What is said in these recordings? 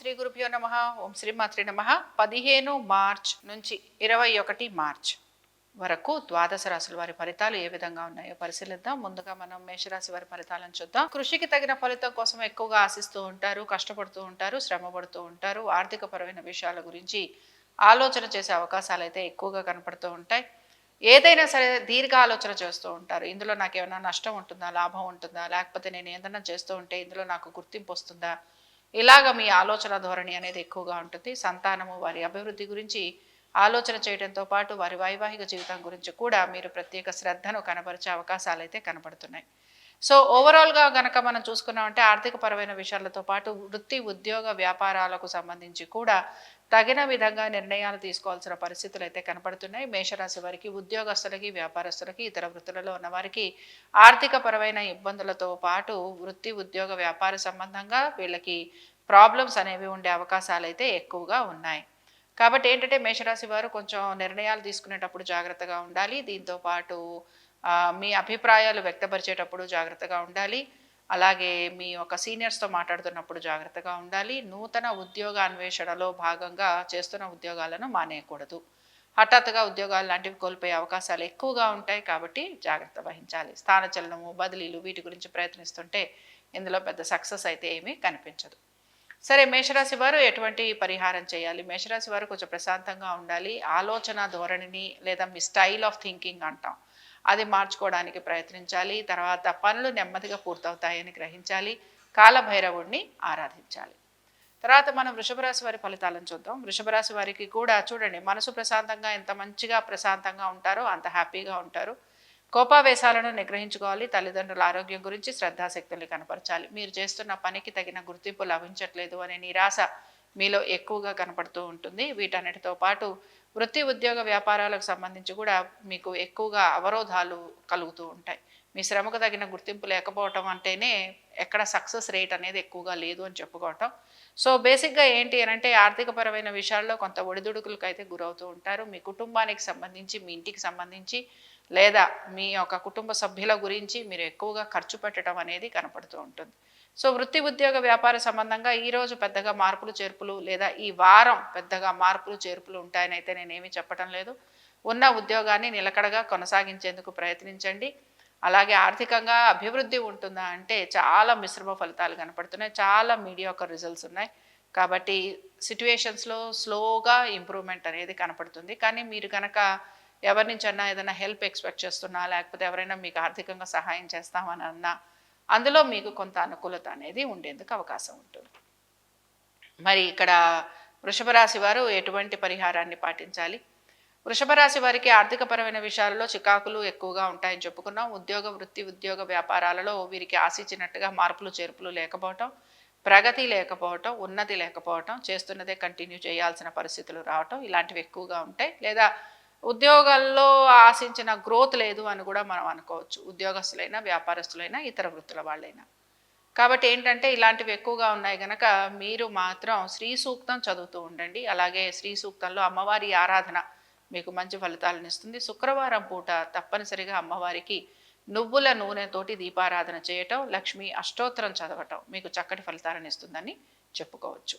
శ్రీ గురుభ్యో నమః. ఓం శ్రీ మాత్రే నమః. 15 మార్చ్ నుంచి 21 మార్చ్ వరకు ద్వాదశ రాశుల వారి ఫలితాలు ఏ విధంగా ఉన్నాయో పరిశీలిద్దాం. ముందుగా మనం మేషరాశి వారి ఫలితాలను చూద్దాం. కృషికి తగిన ఫలితం కోసం ఎక్కువగా ఆశిస్తూ ఉంటారు, కష్టపడుతూ ఉంటారు, శ్రమ పడుతూ ఉంటారు. ఆర్థిక పరమైన విషయాల గురించి ఆలోచన చేసే అవకాశాలు అయితే ఎక్కువగా కనపడుతూ ఉంటాయి. ఏదైనా సరే దీర్ఘ ఆలోచన చేస్తూ ఉంటారు. ఇందులో నాకు ఏమైనా నష్టం ఉంటుందా, లాభం ఉంటుందా, లేకపోతే నేను ఏదైనా చేస్తూ ఉంటే ఇందులో నాకు గుర్తింపు వస్తుందా, ఇలాగ మీ ఆలోచన ధోరణి అనేది ఎక్కువగా ఉంటుంది. సంతానము వారి అభివృద్ధి గురించి ఆలోచన చేయడంతో పాటు వారి వైవాహిక జీవితం గురించి కూడా మీరు ప్రత్యేక శ్రద్ధను కనబరిచే అవకాశాలు అయితే కనబడుతున్నాయి. సో ఓవరాల్గా గనక మనం చూసుకున్నామంటే ఆర్థిక పరమైన విషయాలతో పాటు వృత్తి ఉద్యోగ వ్యాపారాలకు సంబంధించి కూడా తగిన విధంగా నిర్ణయాలు తీసుకోవాల్సిన పరిస్థితులు అయితే కనపడుతున్నాయి. మేషరాశి వారికి, ఉద్యోగస్తులకి, వ్యాపారస్తులకి, ఇతర వృత్తులలో ఉన్న వారికి ఆర్థిక పరమైన ఇబ్బందులతో పాటు వృత్తి ఉద్యోగ వ్యాపార సంబంధంగా వీళ్ళకి ప్రాబ్లమ్స్ అనేవి ఉండే అవకాశాలు అయితే ఎక్కువగా ఉన్నాయి. కాబట్టి ఏంటంటే మేషరాశి వారు కొంచెం నిర్ణయాలు తీసుకునేటప్పుడు జాగ్రత్తగా ఉండాలి. దీంతో పాటు మీ అభిప్రాయాలు వ్యక్తపరిచేటప్పుడు జాగ్రత్తగా ఉండాలి. అలాగే మీ యొక్క సీనియర్స్తో మాట్లాడుతున్నప్పుడు జాగ్రత్తగా ఉండాలి. నూతన ఉద్యోగ అన్వేషణలో భాగంగా చేస్తున్న ఉద్యోగాలను మానేయకూడదు. హఠాత్తుగా ఉద్యోగాలు లాంటివి కోల్పోయే అవకాశాలు ఎక్కువగా ఉంటాయి. కాబట్టి జాగ్రత్త వహించాలి. స్థానచలనము, బదిలీలు వీటి గురించి ప్రయత్నిస్తుంటే ఇందులో పెద్ద సక్సెస్ అయితే ఏమీ కనిపించదు. సరే, మేషరాశి వారు ఎటువంటి పరిహారం చేయాలి? మేషరాశి వారు కొంచెం ప్రశాంతంగా ఉండాలి. ఆలోచన ధోరణిని లేదా మీ స్టైల్ ఆఫ్ థింకింగ్ అంటాం, అది మార్చుకోవడానికి ప్రయత్నించాలి. తర్వాత పనులు నెమ్మదిగా పూర్తవుతాయని గ్రహించాలి. కాలభైరవుడిని ఆరాధించాలి. తర్వాత మనం వృషభ రాశి వారి ఫలితాలను చూద్దాం. వృషభ రాశి వారికి కూడా చూడండి, మనసు ప్రశాంతంగా ఎంత మంచిగా ప్రశాంతంగా ఉంటారో అంత హ్యాపీగా ఉంటారు. కోపావేశాలను నిగ్రహించుకోవాలి. తల్లిదండ్రుల ఆరోగ్యం గురించి శ్రద్ధాశక్తుల్ని కనపరచాలి. మీరు చేస్తున్న పనికి తగిన గుర్తింపు లభించట్లేదు అనే నిరాశ మీలో ఎక్కువగా కనపడుతూ ఉంటుంది. వీటన్నిటితో పాటు వృత్తి ఉద్యోగ వ్యాపారాలకు సంబంధించి కూడా మీకు ఎక్కువగా అవరోధాలు కలుగుతూ ఉంటాయి. మీ శ్రమకు తగిన గుర్తింపు లేకపోవటం అంటేనే ఎక్కడ సక్సెస్ రేట్ అనేది ఎక్కువగా లేదు అని చెప్పుకోవటం. సో బేసిక్గా ఏంటి అని అంటే ఆర్థికపరమైన విషయాల్లో కొంత ఒడిదుడుకులకు అయితే గురవుతూ ఉంటారు. మీ కుటుంబానికి సంబంధించి, మీ ఇంటికి సంబంధించి లేదా మీ యొక్క కుటుంబ సభ్యుల గురించి మీరు ఎక్కువగా ఖర్చు పెట్టడం అనేది కనపడుతూ ఉంటుంది. సో వృత్తి ఉద్యోగ వ్యాపార సంబంధంగా ఈరోజు పెద్దగా మార్పులు చేర్పులు లేదా ఈ వారం పెద్దగా మార్పులు చేర్పులు ఉంటాయని అయితే నేనేమీ చెప్పడం లేదు. ఉన్న ఉద్యోగాన్ని నిలకడగా కొనసాగించేందుకు ప్రయత్నించండి. అలాగే ఆర్థికంగా అభివృద్ధి ఉంటుందా అంటే చాలా మిశ్రమ ఫలితాలు కనపడుతున్నాయి. చాలా మీడియాకర్ రిజల్ట్స్ ఉన్నాయి. కాబట్టి సిట్యుయేషన్స్లో స్లోగా ఇంప్రూవ్మెంట్ అనేది కనపడుతుంది. కానీ మీరు కనుక ఎవరి నుంచన్నా ఏదైనా హెల్ప్ ఎక్స్పెక్ట్ చేస్తున్నా, లేకపోతే ఎవరైనా మీకు ఆర్థికంగా సహాయం చేస్తామని అన్నా అందులో మీకు కొంత అనుకూలత అనేది ఉండేందుకు అవకాశం ఉంటుంది. మరి ఇక్కడ వృషభ రాశి వారు ఎటువంటి పరిహారాన్ని పాటించాలి? వృషభ రాశి వారికి ఆర్థికపరమైన విషయాలలో చికాకులు ఎక్కువగా ఉంటాయని చెప్పుకున్నాం. వృత్తి ఉద్యోగ వ్యాపారాలలో వీరికి ఆశించినట్టుగా మార్పులు చేర్పులు లేకపోవటం, ప్రగతి లేకపోవటం, ఉన్నతి లేకపోవటం, చేస్తున్నదే కంటిన్యూ చేయాల్సిన పరిస్థితులు రావటం ఇలాంటివి ఎక్కువగా ఉంటాయి. లేదా ఉద్యోగాల్లో ఆశించిన గ్రోత్ లేదు అని కూడా మనం అనుకోవచ్చు. ఉద్యోగస్తులైనా, వ్యాపారస్తులైనా, ఇతర వృత్తుల వాళ్ళైనా. కాబట్టి ఏంటంటే ఇలాంటివి ఎక్కువగా ఉన్నాయి కనుక మీరు మాత్రం శ్రీ సూక్తం చదువుతూ ఉండండి. అలాగే శ్రీ సూక్తంలో అమ్మవారి ఆరాధన మీకు మంచి ఫలితాలను ఇస్తుంది. శుక్రవారం పూట తప్పనిసరిగా అమ్మవారికి నువ్వుల నూనెతోటి దీపారాధన చేయటం, లక్ష్మీ అష్టోత్తరం చదవటం మీకు చక్కటి ఫలితాలను ఇస్తుందని చెప్పుకోవచ్చు.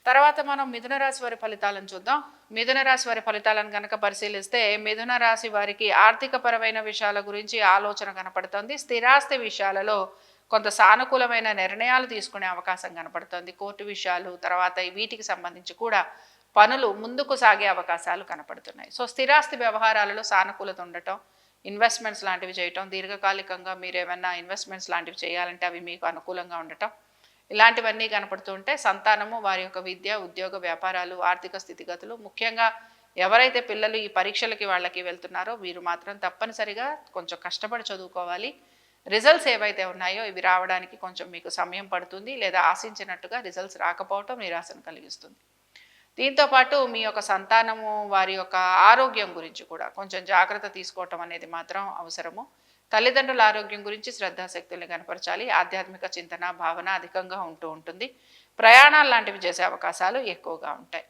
తర్వాత మనం మిథున రాశి వారి ఫలితాలను చూద్దాం. మిథున రాశి వారి ఫలితాలను కనుక పరిశీలిస్తే మిథున రాశి వారికి ఆర్థిక పరమైన విషయాల గురించి ఆలోచన కనపడుతుంది. స్థిరాస్తి విషయాలలో కొంత సానుకూలమైన నిర్ణయాలు తీసుకునే అవకాశం కనపడుతుంది. కోర్టు విషయాలు తర్వాత వీటికి సంబంధించి కూడా పనులు ముందుకు సాగే అవకాశాలు కనపడుతున్నాయి. సో స్థిరాస్తి వ్యవహారాలలో సానుకూలత ఉండటం, ఇన్వెస్ట్మెంట్స్ లాంటివి చేయటం, దీర్ఘకాలికంగా మీరు ఏమైనా ఇన్వెస్ట్మెంట్స్ లాంటివి చేయాలంటే అవి మీకు అనుకూలంగా ఉండటం, ఇలాంటివన్నీ కనపడుతూ ఉంటే సంతానము, వారి యొక్క విద్య, ఉద్యోగ వ్యాపారాలు, ఆర్థిక స్థితిగతులు, ముఖ్యంగా ఎవరైతే పిల్లలు ఈ పరీక్షలకి వాళ్ళకి వెళ్తున్నారో వీరు మాత్రం తప్పనిసరిగా కొంచెం కష్టపడి చదువుకోవాలి. రిజల్ట్స్ ఏవైతే ఉన్నాయో ఇవి రావడానికి కొంచెం మీకు సమయం పడుతుంది. లేదా ఆశించినట్టుగా రిజల్ట్స్ రాకపోవటం నిరాశను కలిగిస్తుంది. దీంతోపాటు మీ యొక్క సంతానము వారి యొక్క ఆరోగ్యం గురించి కూడా కొంచెం జాగ్రత్త తీసుకోవటం అనేది మాత్రం అవసరము. తల్లిదండ్రుల ఆరోగ్యం గురించి శ్రద్ధాశక్తుల్ని కనపరచాలి. ఆధ్యాత్మిక చింతన, భావన అధికంగా ఉంటూ ఉంటుంది. ప్రయాణాలు లాంటివి చేసే అవకాశాలు ఎక్కువగా ఉంటాయి.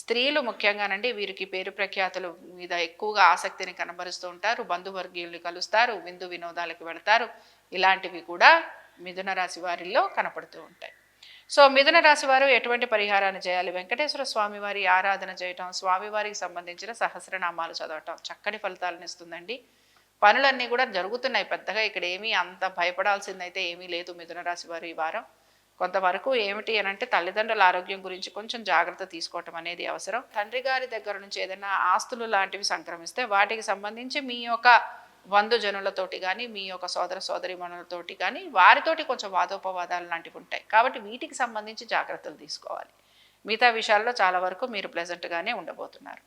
స్త్రీలు ముఖ్యంగానండి వీరికి పేరు ప్రఖ్యాతుల మీద ఎక్కువగా ఆసక్తిని కనబరుస్తూ ఉంటారు. బంధువర్గీయుల్ని కలుస్తారు, విందు వినోదాలకు వెళతారు. ఇలాంటివి కూడా మిథున రాశి వారిలో కనపడుతూ ఉంటాయి. సో మిథున రాశి వారు ఎటువంటి పరిహారాన్ని చేయాలి? వెంకటేశ్వర స్వామి వారి ఆరాధన చేయటం, స్వామివారికి సంబంధించిన సహస్రనామాలు చదవటం చక్కటి ఫలితాలను ఇస్తుందండి. పనులన్నీ కూడా జరుగుతున్నాయి. పెద్దగా ఇక్కడ ఏమీ అంత భయపడాల్సిందైతే ఏమీ లేదు మిథున రాశి వారు ఈ వారం. కొంతవరకు ఏమిటి అనంటే తల్లిదండ్రుల ఆరోగ్యం గురించి కొంచెం జాగ్రత్త తీసుకోవటం అనేది అవసరం. తండ్రి గారి దగ్గర నుంచి ఏదైనా ఆస్తులు లాంటివి సంక్రమిస్తే వాటికి సంబంధించి మీ యొక్క బంధుజనులతోటి కానీ, మీ యొక్క సోదర సోదరీమణులతోటి కానీ, వారితోటి కొంచెం వాదోపవాదాలు లాంటివి ఉంటాయి. కాబట్టి వీటికి సంబంధించి జాగ్రత్తలు తీసుకోవాలి. మిగతా విషయాల్లో చాలా వరకు మీరు ప్లెజెంట్గానే ఉండబోతున్నారు.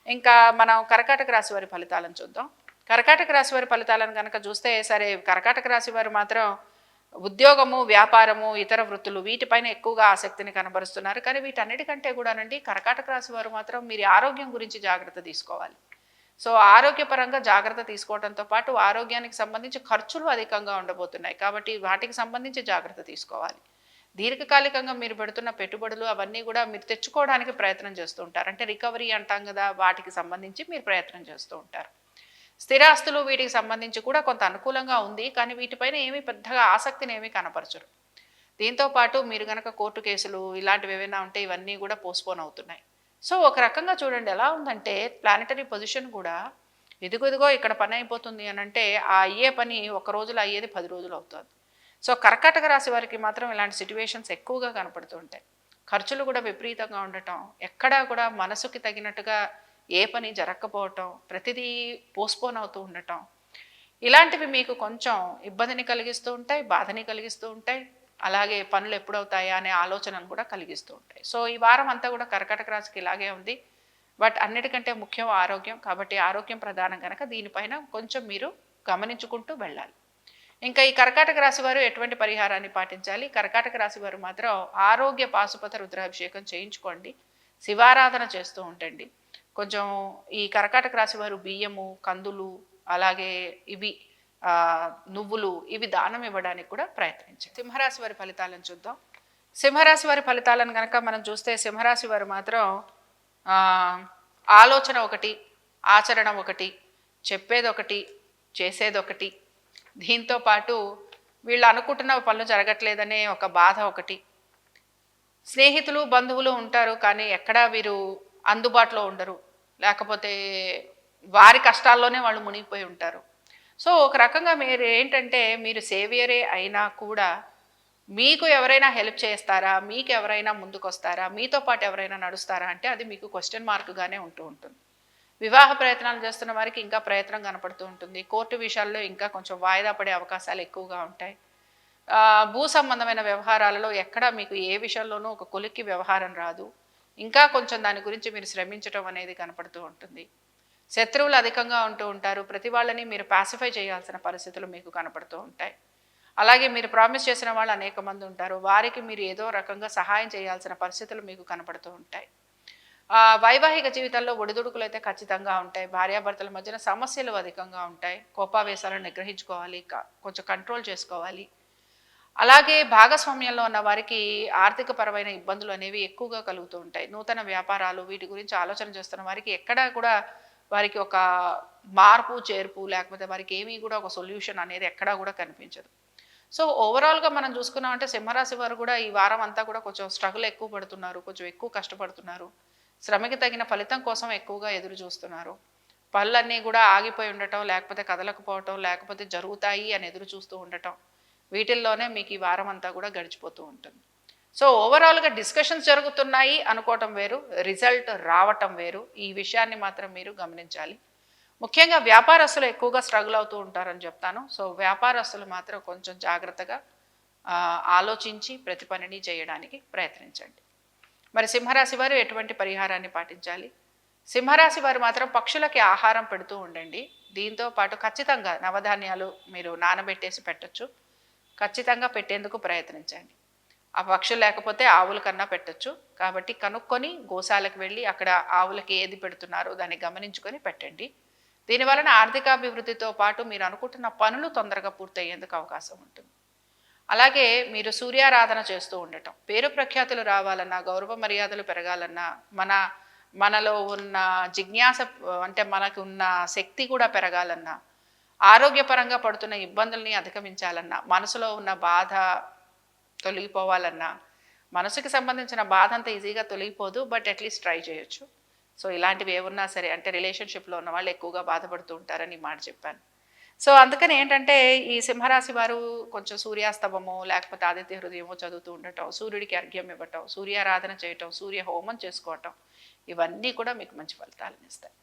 ఇంకా మనం కర్కాటక రాశి వారి ఫలితాలను చూద్దాం. కర్కాటక రాశి వారి ఫలితాలను కనుక చూస్తే, సరే కర్కాటక రాశి వారు మాత్రం ఉద్యోగము, వ్యాపారము, ఇతర వృత్తులు వీటిపైన ఎక్కువగా ఆసక్తిని కనబరుస్తున్నారు. కానీ వీటన్నిటికంటే కూడానండి కర్కాటక రాశి వారు మాత్రం మీరు ఆరోగ్యం గురించి జాగ్రత్త తీసుకోవాలి. సో ఆరోగ్యపరంగా జాగ్రత్త తీసుకోవడంతో పాటు ఆరోగ్యానికి సంబంధించి ఖర్చులు అధికంగా ఉండబోతున్నాయి. కాబట్టి వాటికి సంబంధించి జాగ్రత్త తీసుకోవాలి. దీర్ఘకాలికంగా మీరు పెడుతున్న పెట్టుబడులు అవన్నీ కూడా మీరు తెచ్చుకోవడానికి ప్రయత్నం చేస్తూ ఉంటారు. అంటే రికవరీ అంటాం కదా, వాటికి సంబంధించి మీరు ప్రయత్నం చేస్తూ ఉంటారు. స్థిరాస్తులు వీటికి సంబంధించి కూడా కొంత అనుకూలంగా ఉంది. కానీ వీటిపైన ఏమీ పెద్దగా ఆసక్తిని ఏమీ కనపరచరు. దీంతోపాటు మీరు కనుక కోర్టు కేసులు ఇలాంటివి ఏవైనా ఉంటే ఇవన్నీ కూడా పోస్ట్పోన్ అవుతున్నాయి. సో ఒక రకంగా చూడండి ఎలా ఉందంటే ప్లానెటరీ పొజిషన్ కూడా ఇదిగో ఇక్కడ పని అయిపోతుంది అని అంటే ఆ అయ్యే పని ఒక రోజులో అయ్యేది 10 రోజులు అవుతుంది. సో కర్కాటక రాశి వారికి మాత్రం ఇలాంటి సిట్యువేషన్స్ ఎక్కువగా కనపడుతూ ఉంటాయి. ఖర్చులు కూడా విపరీతంగా ఉండటం, ఎక్కడా కూడా మనసుకి తగినట్టుగా ఏ పని జరగకపోవటం, ప్రతిదీ పోస్ట్పోన్ అవుతూ ఉండటం, ఇలాంటివి మీకు కొంచెం ఇబ్బందిని కలిగిస్తూ ఉంటాయి, బాధని కలిగిస్తూ ఉంటాయి. అలాగే పనులు ఎప్పుడవుతాయా అనే ఆలోచనను కూడా కలిగిస్తూ ఉంటాయి. సో ఈ వారం అంతా కూడా కర్కాటక రాశికి ఇలాగే ఉంది. బట్ అన్నిటికంటే ముఖ్యం ఆరోగ్యం. కాబట్టి ఆరోగ్యం ప్రధానం కనుక దీనిపైన కొంచెం మీరు గమనించుకుంటూ వెళ్ళాలి. ఇంకా ఈ కర్కాటక రాశి వారు ఎటువంటి పరిహారాన్ని పాటించాలి? కర్కాటక రాశి వారు మాత్రం ఆరోగ్య పాశుపత రుద్రాభిషేకం చేయించుకోండి, శివారాధన చేస్తూ ఉండండి. కొంచెం ఈ కర్కాటక రాశి వారు బియ్యము, కందులు, అలాగే ఇవి నువ్వులు ఇవి దానం ఇవ్వడానికి కూడా ప్రయత్నించండి. సింహరాశి వారి ఫలితాలను చూద్దాం. సింహరాశి వారి ఫలితాలను కనుక మనం చూస్తే సింహరాశి వారు మాత్రం ఆలోచన ఒకటి, ఆచరణ ఒకటి, చెప్పేది ఒకటి, చేసేది ఒకటి. దీంతో పాటు వీళ్ళు అనుకుంటున్న పనులు జరగట్లేదనే ఒక బాధ ఒకటి. స్నేహితులు, బంధువులు ఉంటారు కానీ ఎక్కడా వీరు అందుబాటులో ఉండరు. లేకపోతే వారి కష్టాల్లోనే వాళ్ళు మునిగిపోయి ఉంటారు. సో ఒక రకంగా మీరు ఏంటంటే మీరు సేవియరే అయినా కూడా మీకు ఎవరైనా హెల్ప్ చేస్తారా, మీకు ఎవరైనా ముందుకొస్తారా, మీతో పాటు ఎవరైనా నడుస్తారా అంటే అది మీకు క్వశ్చన్ మార్క్గానే ఉంటూ ఉంటుంది. వివాహ ప్రయత్నాలు చేస్తున్న వారికి ఇంకా ప్రయత్నం కనపడుతూ ఉంటుంది. కోర్టు విషయాల్లో ఇంకా కొంచెం వాయిదా పడే అవకాశాలు ఎక్కువగా ఉంటాయి. భూ సంబంధమైన వ్యవహారాలలో ఎక్కడ మీకు ఏ విషయంలోనూ ఒక కొలిక్కి వ్యవహారం రాదు. ఇంకా కొంచెం దాని గురించి మీరు శ్రమించడం అనేది కనపడుతూ ఉంటుంది. శత్రువులు అధికంగా ఉంటూ ఉంటారు. ప్రతి వాళ్ళని మీరు పాసిఫై చేయాల్సిన పరిస్థితులు మీకు కనపడుతూ ఉంటాయి. అలాగే మీరు ప్రామిస్ చేసిన వాళ్ళు అనేక మంది ఉంటారు. వారికి మీరు ఏదో రకంగా సహాయం చేయాల్సిన పరిస్థితులు మీకు కనపడుతూ ఉంటాయి. వైవాహిక జీవితంలో ఒడిదుడుకులు అయితే ఖచ్చితంగా ఉంటాయి. భార్యాభర్తల మధ్యన సమస్యలు అధికంగా ఉంటాయి. కోపావేశాలను నిగ్రహించుకోవాలి, కొంచెం కంట్రోల్ చేసుకోవాలి. అలాగే భాగస్వామ్యంలో ఉన్న వారికి ఆర్థిక పరమైన ఇబ్బందులు అనేవి ఎక్కువగా కలుగుతూ ఉంటాయి. నూతన వ్యాపారాలు వీటి గురించి ఆలోచన చేస్తున్న వారికి ఎక్కడా కూడా వారికి ఒక మార్పు చేర్పు లేకపోతే వారికి ఏమీ కూడా ఒక సొల్యూషన్ అనేది ఎక్కడా కూడా కనిపించదు. సో ఓవరాల్గా మనం చూసుకున్నామంటే సింహరాశి వారు కూడా ఈ వారం అంతా కూడా కొంచెం స్ట్రగుల్ ఎక్కువ పడుతున్నారు, కొంచెం ఎక్కువ కష్టపడుతున్నారు. శ్రమకి తగిన ఫలితం కోసం ఎక్కువగా ఎదురు చూస్తున్నారు. పనులన్నీ కూడా ఆగిపోయి ఉండటం, లేకపోతే కదలకపోవటం, లేకపోతే జరుగుతాయి అని ఎదురు చూస్తూ ఉండటం, వీటిల్లోనే మీకు ఈ వారం అంతా కూడా గడిచిపోతూ ఉంటుంది. సో ఓవరాల్గా డిస్కషన్స్ జరుగుతున్నాయి అనుకోవటం వేరు, రిజల్ట్ రావటం వేరు. ఈ విషయాన్ని మాత్రం మీరు గమనించాలి. ముఖ్యంగా వ్యాపారస్తులు ఎక్కువగా స్ట్రగుల్ అవుతూ ఉంటారని చెప్తాను. సో వ్యాపారస్తులు మాత్రం కొంచెం జాగ్రత్తగా ఆలోచించి ప్రతి పనిని చేయడానికి ప్రయత్నించండి. మరి సింహరాశి వారు ఎటువంటి పరిహారాన్ని పాటించాలి? సింహరాశి వారు మాత్రం పక్షులకి ఆహారం పెడుతూ ఉండండి. దీంతో పాటు ఖచ్చితంగా నవధాన్యాలు మీరు నానబెట్టేసి పెట్టచ్చు. ఖచ్చితంగా పెట్టేందుకు ప్రయత్నించండి. ఆ పక్షులు లేకపోతే ఆవుల కన్నా పెట్టచ్చు. కాబట్టి కనుక్కొని గోశాలకు వెళ్ళి అక్కడ ఆవులకి ఏది పెడుతున్నారో దాన్ని గమనించుకొని పెట్టండి. దీనివలన ఆర్థికాభివృద్ధితో పాటు మీరు అనుకుంటున్న పనులు తొందరగా పూర్తయ్యేందుకు అవకాశం ఉంటుంది. అలాగే మీరు సూర్యారాధన చేస్తూ ఉండటం, పేరు ప్రఖ్యాతులు రావాలన్నా, గౌరవ మర్యాదలు పెరగాలన్నా, మనలో ఉన్న జిజ్ఞాస అంటే మనకు ఉన్న శక్తి కూడా పెరగాలన్నా, ఆరోగ్యపరంగా పడుతున్న ఇబ్బందుల్ని అధిగమించాలన్నా, మనసులో ఉన్న బాధ తొలగిపోవాలన్నా, మనసుకి సంబంధించిన బాధ అంత ఈజీగా తొలగిపోదు, బట్ అట్లీస్ట్ ట్రై చేయొచ్చు. సో ఇలాంటివి ఏమున్నా సరే, అంటే రిలేషన్షిప్లో ఉన్న వాళ్ళు ఎక్కువగా బాధపడుతూ ఉంటారని ఈ మాట చెప్పాను. సో అందుకని ఏంటంటే ఈ సింహరాశి వారు కొంచెం సూర్యాస్తమమో లేకపోతే ఆదిత్య హృదయమో చదువుతూ ఉండటం, సూర్యుడికి అర్ఘ్యం ఇవ్వటం, సూర్యారాధన చేయటం, సూర్య హోమం చేసుకోవటం, ఇవన్నీ కూడా మీకు మంచి ఫలితాలను ఇస్తాయి.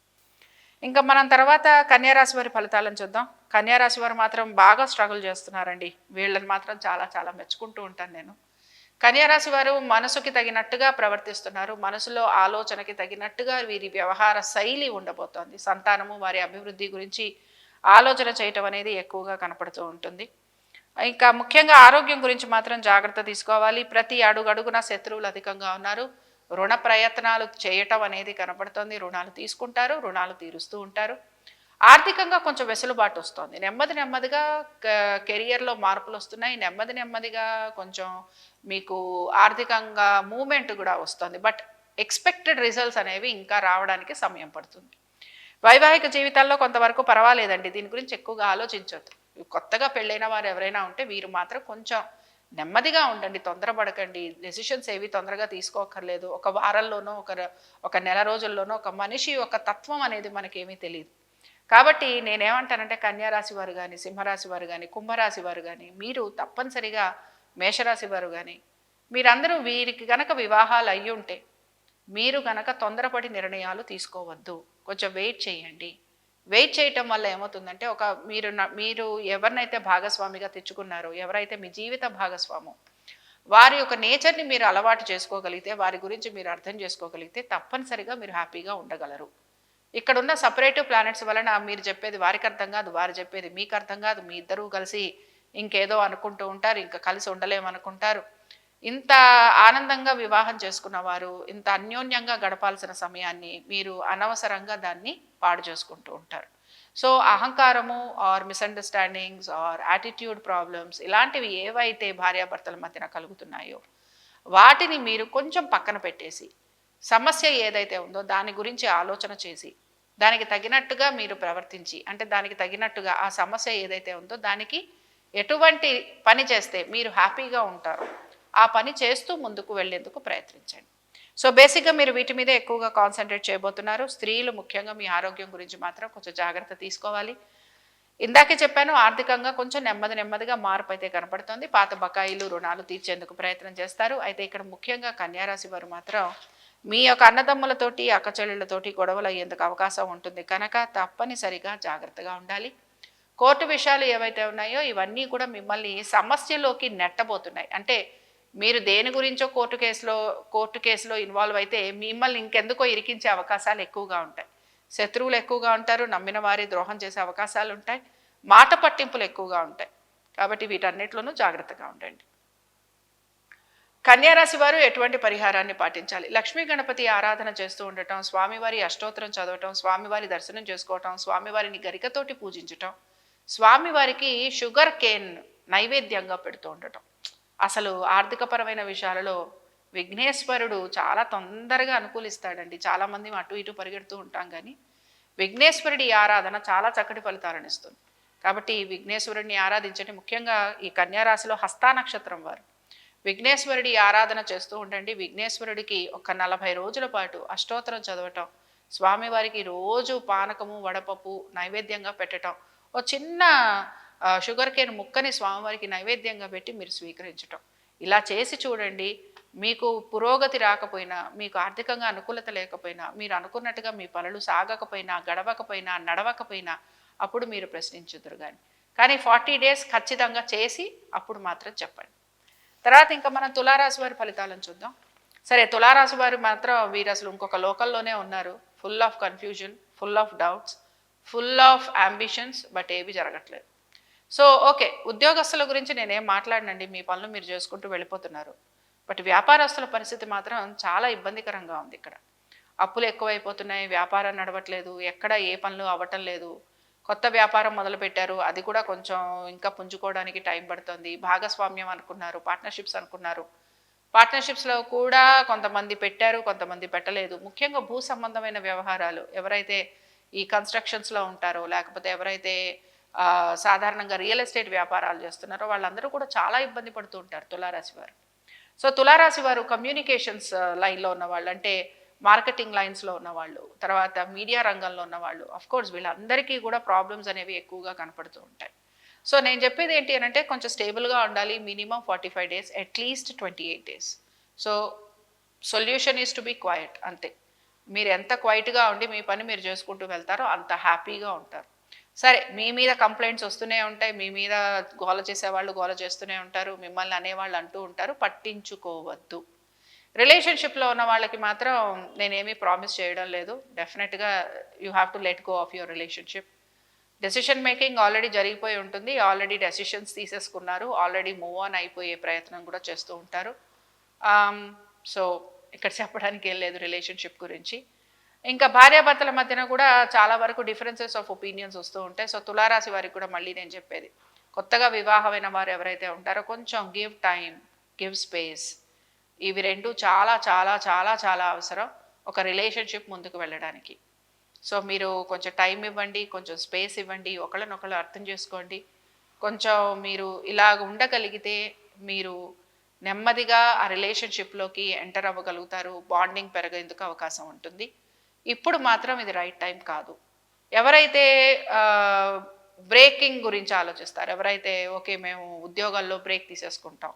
ఇంకా మనం తర్వాత కన్యారాశి వారి ఫలితాలను చూద్దాం. కన్యారాశి వారు మాత్రం బాగా స్ట్రగుల్ చేస్తున్నారండి. వీళ్ళని మాత్రం చాలా చాలా మెచ్చుకుంటూ ఉంటాను నేను. కన్యారాశి వారు మనసుకి తగినట్టుగా ప్రవర్తిస్తున్నారు. మనసులో ఆలోచనకి తగినట్టుగా వీరి వ్యవహార శైలి ఉండబోతోంది. సంతానము వారి అభివృద్ధి గురించి ఆలోచన చేయటం అనేది ఎక్కువగా కనపడుతూ ఉంటుంది. ఇంకా ముఖ్యంగా ఆరోగ్యం గురించి మాత్రం జాగ్రత్త తీసుకోవాలి. ప్రతి అడుగడుగున శత్రువులు అధికంగా ఉన్నారు. రుణ ప్రయత్నాలు చేయటం అనేది కనపడుతుంది. రుణాలు తీసుకుంటారు, రుణాలు తీరుస్తూ ఉంటారు. ఆర్థికంగా కొంచెం వెసులుబాటు వస్తుంది. నెమ్మది నెమ్మదిగా కెరియర్లో మార్పులు వస్తున్నాయి. నెమ్మది నెమ్మదిగా కొంచెం మీకు ఆర్థికంగా మూమెంట్ కూడా వస్తుంది. బట్ ఎక్స్పెక్టెడ్ రిజల్ట్స్ అనేవి ఇంకా రావడానికి సమయం పడుతుంది. వైవాహిక జీవితాల్లో కొంతవరకు పర్వాలేదండి. దీని గురించి ఎక్కువగా ఆలోచించొద్దు. కొత్తగా పెళ్ళైన వారు ఎవరైనా ఉంటే వీరు మాత్రం కొంచెం నెమ్మదిగా ఉండండి, తొందరపడకండి. డెసిషన్స్ ఏవి తొందరగా తీసుకోకర్లేదు. ఒక వారంలోనో ఒక నెల రోజుల్లోనో ఒక మనిషి ఒక తత్వం అనేది మనకేమీ తెలియదు. కాబట్టి నేనేమంటానంటే కన్యారాశి వారు కానీ, సింహరాశి వారు కానీ, కుంభరాశి వారు కానీ, మీరు తప్పనిసరిగా మేషరాశి వారు కానీ, మీరందరూ వీరికి గనక వివాహాలు అయ్యి ఉంటే మీరు గనక తొందరపడి నిర్ణయాలు తీసుకోవద్దు. కొంచెం వెయిట్ చేయండి. వెయిట్ చేయటం వల్ల ఏమవుతుందంటే మీరు ఎవరినైతే భాగస్వామిగా తెచ్చుకున్నారో, ఎవరైతే మీ జీవిత భాగస్వామో వారి యొక్క నేచర్ని మీరు అలవాటు చేసుకోగలిగితే, వారి గురించి మీరు అర్థం చేసుకోగలిగితే తప్పనిసరిగా మీరు హ్యాపీగా ఉండగలరు. ఇక్కడున్న సపరేటివ్ ప్లానెట్స్ వలన మీరు చెప్పేది వారికి అర్థం కాదు, వారు చెప్పేది మీకు అర్థం కాదు. మీ ఇద్దరూ కలిసి ఇంకేదో అనుకుంటూ ఉంటారు, ఇంకా కలిసి ఉండలేమనుకుంటారు. ఇంత ఆనందంగా వివాహం చేసుకున్న వారు ఇంత అన్యోన్యంగా గడపాల్సిన సమయాన్ని మీరు అనవసరంగా దాన్ని పాడు చేసుకుంటూ ఉంటారు. సో అహంకారము or misunderstandings or attitude problems ఇలాంటివి ఏవైతే భార్యాభర్తల మధ్యన కలుగుతున్నాయో వాటిని మీరు కొంచెం పక్కన పెట్టేసి, సమస్య ఏదైతే ఉందో దాని గురించి ఆలోచన చేసి, దానికి తగినట్టుగా మీరు ప్రవర్తించి, అంటే దానికి తగినట్టుగా ఆ సమస్య ఏదైతే ఉందో దానికి ఎటువంటి పని చేస్తే మీరు హ్యాపీగా ఉంటారో ఆ పని చేస్తూ ముందుకు వెళ్ళేందుకు ప్రయత్నించండి. సో బేసిక్గా మీరు వీటి మీద ఎక్కువగా కాన్సన్ట్రేట్ చేయబోతున్నారు. స్త్రీలు ముఖ్యంగా మీ ఆరోగ్యం గురించి మాత్రం కొంచెం జాగ్రత్త తీసుకోవాలి. ఇందాకే చెప్పాను, ఆర్థికంగా కొంచెం నెమ్మదిగా మార్పు అయితే కనపడుతుంది. పాత బకాయిలు రుణాలు తీర్చేందుకు ప్రయత్నం చేస్తారు. అయితే ఇక్కడ ముఖ్యంగా కన్యారాశి వారు మాత్రం మీ యొక్క అన్నదమ్ములతోటి అక్కచెల్లెళ్ళతోటి గొడవలు అయ్యేందుకు అవకాశం ఉంటుంది కనుక తప్పనిసరిగా జాగ్రత్తగా ఉండాలి. కోర్టు విషయాలు ఏవైతే ఉన్నాయో ఇవన్నీ కూడా మిమ్మల్ని సమస్యలోకి నెట్టబోతున్నాయి. అంటే మీరు దేని గురించో కోర్టు కేసులో ఇన్వాల్వ్ అయితే మిమ్మల్ని ఇంకెందుకో ఇరికించే అవకాశాలు ఎక్కువగా ఉంటాయి. శత్రువులు ఎక్కువగా ఉంటారు, నమ్మిన వారి ద్రోహం చేసే అవకాశాలు ఉంటాయి, మాట పట్టింపులు ఎక్కువగా ఉంటాయి. కాబట్టి వీటన్నిటిలోనూ జాగ్రత్తగా ఉండండి. కన్యారాశి వారు ఎటువంటి పరిహారాన్ని పాటించాలి? లక్ష్మీ గణపతి ఆరాధన చేస్తూ ఉండటం, స్వామివారి అష్టోత్తరం చదవటం, స్వామివారి దర్శనం చేసుకోవటం, స్వామివారిని గరికతోటి పూజించటం, స్వామివారికి షుగర్ కేన్ నైవేద్యంగా పెడుతూ ఉండటం. అసలు ఆర్థికపరమైన విషయాలలో విఘ్నేశ్వరుడు చాలా తొందరగా అనుకూలిస్తాడండి. చాలామంది అటు ఇటు పరిగెడుతూ ఉంటాం, కానీ విఘ్నేశ్వరుడి ఆరాధన చాలా చక్కటి ఫలితాలను ఇస్తుంది. కాబట్టి ఈ విఘ్నేశ్వరుడిని ఆరాధించండి. ముఖ్యంగా ఈ కన్యారాశిలో హస్తా నక్షత్రం వారు విఘ్నేశ్వరుడి ఆరాధన చేస్తూ ఉండండి. విఘ్నేశ్వరుడికి ఒక 40 రోజుల పాటు అష్టోత్తరం చదవటం, స్వామివారికి రోజు పానకము వడపప్పు నైవేద్యంగా పెట్టడం, ఓ చిన్న షుగర్ కేన్ ముక్కని స్వామివారికి నైవేద్యంగా పెట్టి మీరు స్వీకరించటం, ఇలా చేసి చూడండి. మీకు పురోగతి రాకపోయినా, మీకు ఆర్థికంగా అనుకూలత లేకపోయినా, మీరు అనుకున్నట్టుగా మీ పనులు సాగకపోయినా, గడవకపోయినా, నడవకపోయినా అప్పుడు మీరు ప్రశ్నించుదురు కానీ 40 డేస్ ఖచ్చితంగా చేసి అప్పుడు మాత్రం చెప్పండి. తర్వాత ఇంకా మనం తులారాశి వారి ఫలితాలను చూద్దాం. సరే, తులారాశి వారు మాత్రం వీరు అసలు ఇంకొక లోకల్లోనే ఉన్నారు. Full of confusion, full of doubts, full of ambitions, but ఏవి జరగట్లేదు. సో ఓకే, ఉద్యోగస్తుల గురించి నేనేం మాట్లాడనండి, మీ పనులు మీరు చేసుకుంటూ వెళ్ళిపోతున్నారు. బట్ వ్యాపారస్తుల పరిస్థితి మాత్రం చాలా ఇబ్బందికరంగా ఉంది. ఇక్కడ అప్పులు ఎక్కువైపోతున్నాయి, వ్యాపారం నడవట్లేదు, ఎక్కడ ఏ పనులు అవ్వటం లేదు. కొత్త వ్యాపారం మొదలుపెట్టారు, అది కూడా కొంచెం ఇంకా పుంజుకోవడానికి టైం పడుతుంది. భాగస్వామ్యం అనుకున్నారు, పార్ట్నర్షిప్స్ అనుకున్నారు, పార్ట్నర్షిప్స్లో కూడా కొంతమంది పెట్టారు, కొంతమంది పెట్టలేదు. ముఖ్యంగా భూ సంబంధమైన వ్యవహారాలు ఎవరైతే ఈ కన్స్ట్రక్షన్స్లో ఉంటారో, లేకపోతే ఎవరైతే సాధారణంగా రియల్ ఎస్టేట్ వ్యాపారాలు చేస్తున్నారో వాళ్ళందరూ కూడా చాలా ఇబ్బంది పడుతూ ఉంటారు తులారాశి వారు. సో తులారాశి వారు కమ్యూనికేషన్స్ లైన్లో ఉన్నవాళ్ళు, అంటే మార్కెటింగ్ లైన్స్లో ఉన్నవాళ్ళు, తర్వాత మీడియా రంగంలో ఉన్నవాళ్ళు, కోర్స్ వీళ్ళందరికీ కూడా ప్రాబ్లమ్స్ అనేవి ఎక్కువగా కనపడుతూ ఉంటాయి. సో నేను చెప్పేది ఏంటి అని అంటే కొంచెం స్టేబుల్గా ఉండాలి. Minimum 45 days, at least 28 days. So solution is to be quiet, అంతే. మీరు ఎంత క్వైట్గా ఉండి మీ పని మీరు చేసుకుంటూ వెళ్తారో అంత హ్యాపీగా ఉంటారు. సరే, మీ మీద కంప్లైంట్స్ వస్తూనే ఉంటాయి, మీ మీద గోల చేసేవాళ్ళు గోల చేస్తూనే ఉంటారు, మిమ్మల్ని అనేవాళ్ళు అంటూ ఉంటారు, పట్టించుకోవద్దు. రిలేషన్షిప్లో ఉన్న వాళ్ళకి మాత్రం నేనేమీ ప్రామిస్ చేయడం లేదు. డెఫినెట్గా you have to let go of your relationship. Decision making already జరిగిపోయి ఉంటుంది, ఆల్రెడీ డెసిషన్స్ తీసేసుకున్నారు, ఆల్రెడీ మూవ్ ఆన్ అయిపోయే ప్రయత్నం కూడా చేస్తూ ఉంటారు. సో ఇక్కడ చెప్పడానికి ఏం లేదు రిలేషన్షిప్ గురించి. ఇంకా భార్యాభర్తల మధ్యన కూడా చాలా వరకు డిఫరెన్సెస్ ఆఫ్ ఒపీనియన్స్ వస్తూ ఉంటాయి. సో తులారాశి వారికి కూడా మళ్ళీ నేను చెప్పేది, కొత్తగా వివాహమైన వారు ఎవరైతే ఉంటారో కొంచెం గివ్ టైం, గివ్ స్పేస్. ఇవి రెండు చాలా చాలా చాలా చాలా అవసరం ఒక రిలేషన్షిప్ ముందుకు వెళ్ళడానికి. సో మీరు కొంచెం టైం ఇవ్వండి, కొంచెం స్పేస్ ఇవ్వండి, ఒకళ్ళనొకళ్ళు అర్థం చేసుకోండి. కొంచెం మీరు ఇలాగ ఉండగలిగితే మీరు నెమ్మదిగా ఆ రిలేషన్షిప్లోకి ఎంటర్ అవ్వగలుగుతారు, బాండింగ్ పెరిగేందుకు అవకాశం ఉంటుంది. ఇప్పుడు మాత్రం ఇది రైట్ టైం కాదు. ఎవరైతే బ్రేకింగ్ గురించి ఆలోచిస్తారు, ఎవరైతే ఓకే మేము ఉద్యోగాల్లో బ్రేక్ తీసేసుకుంటాం,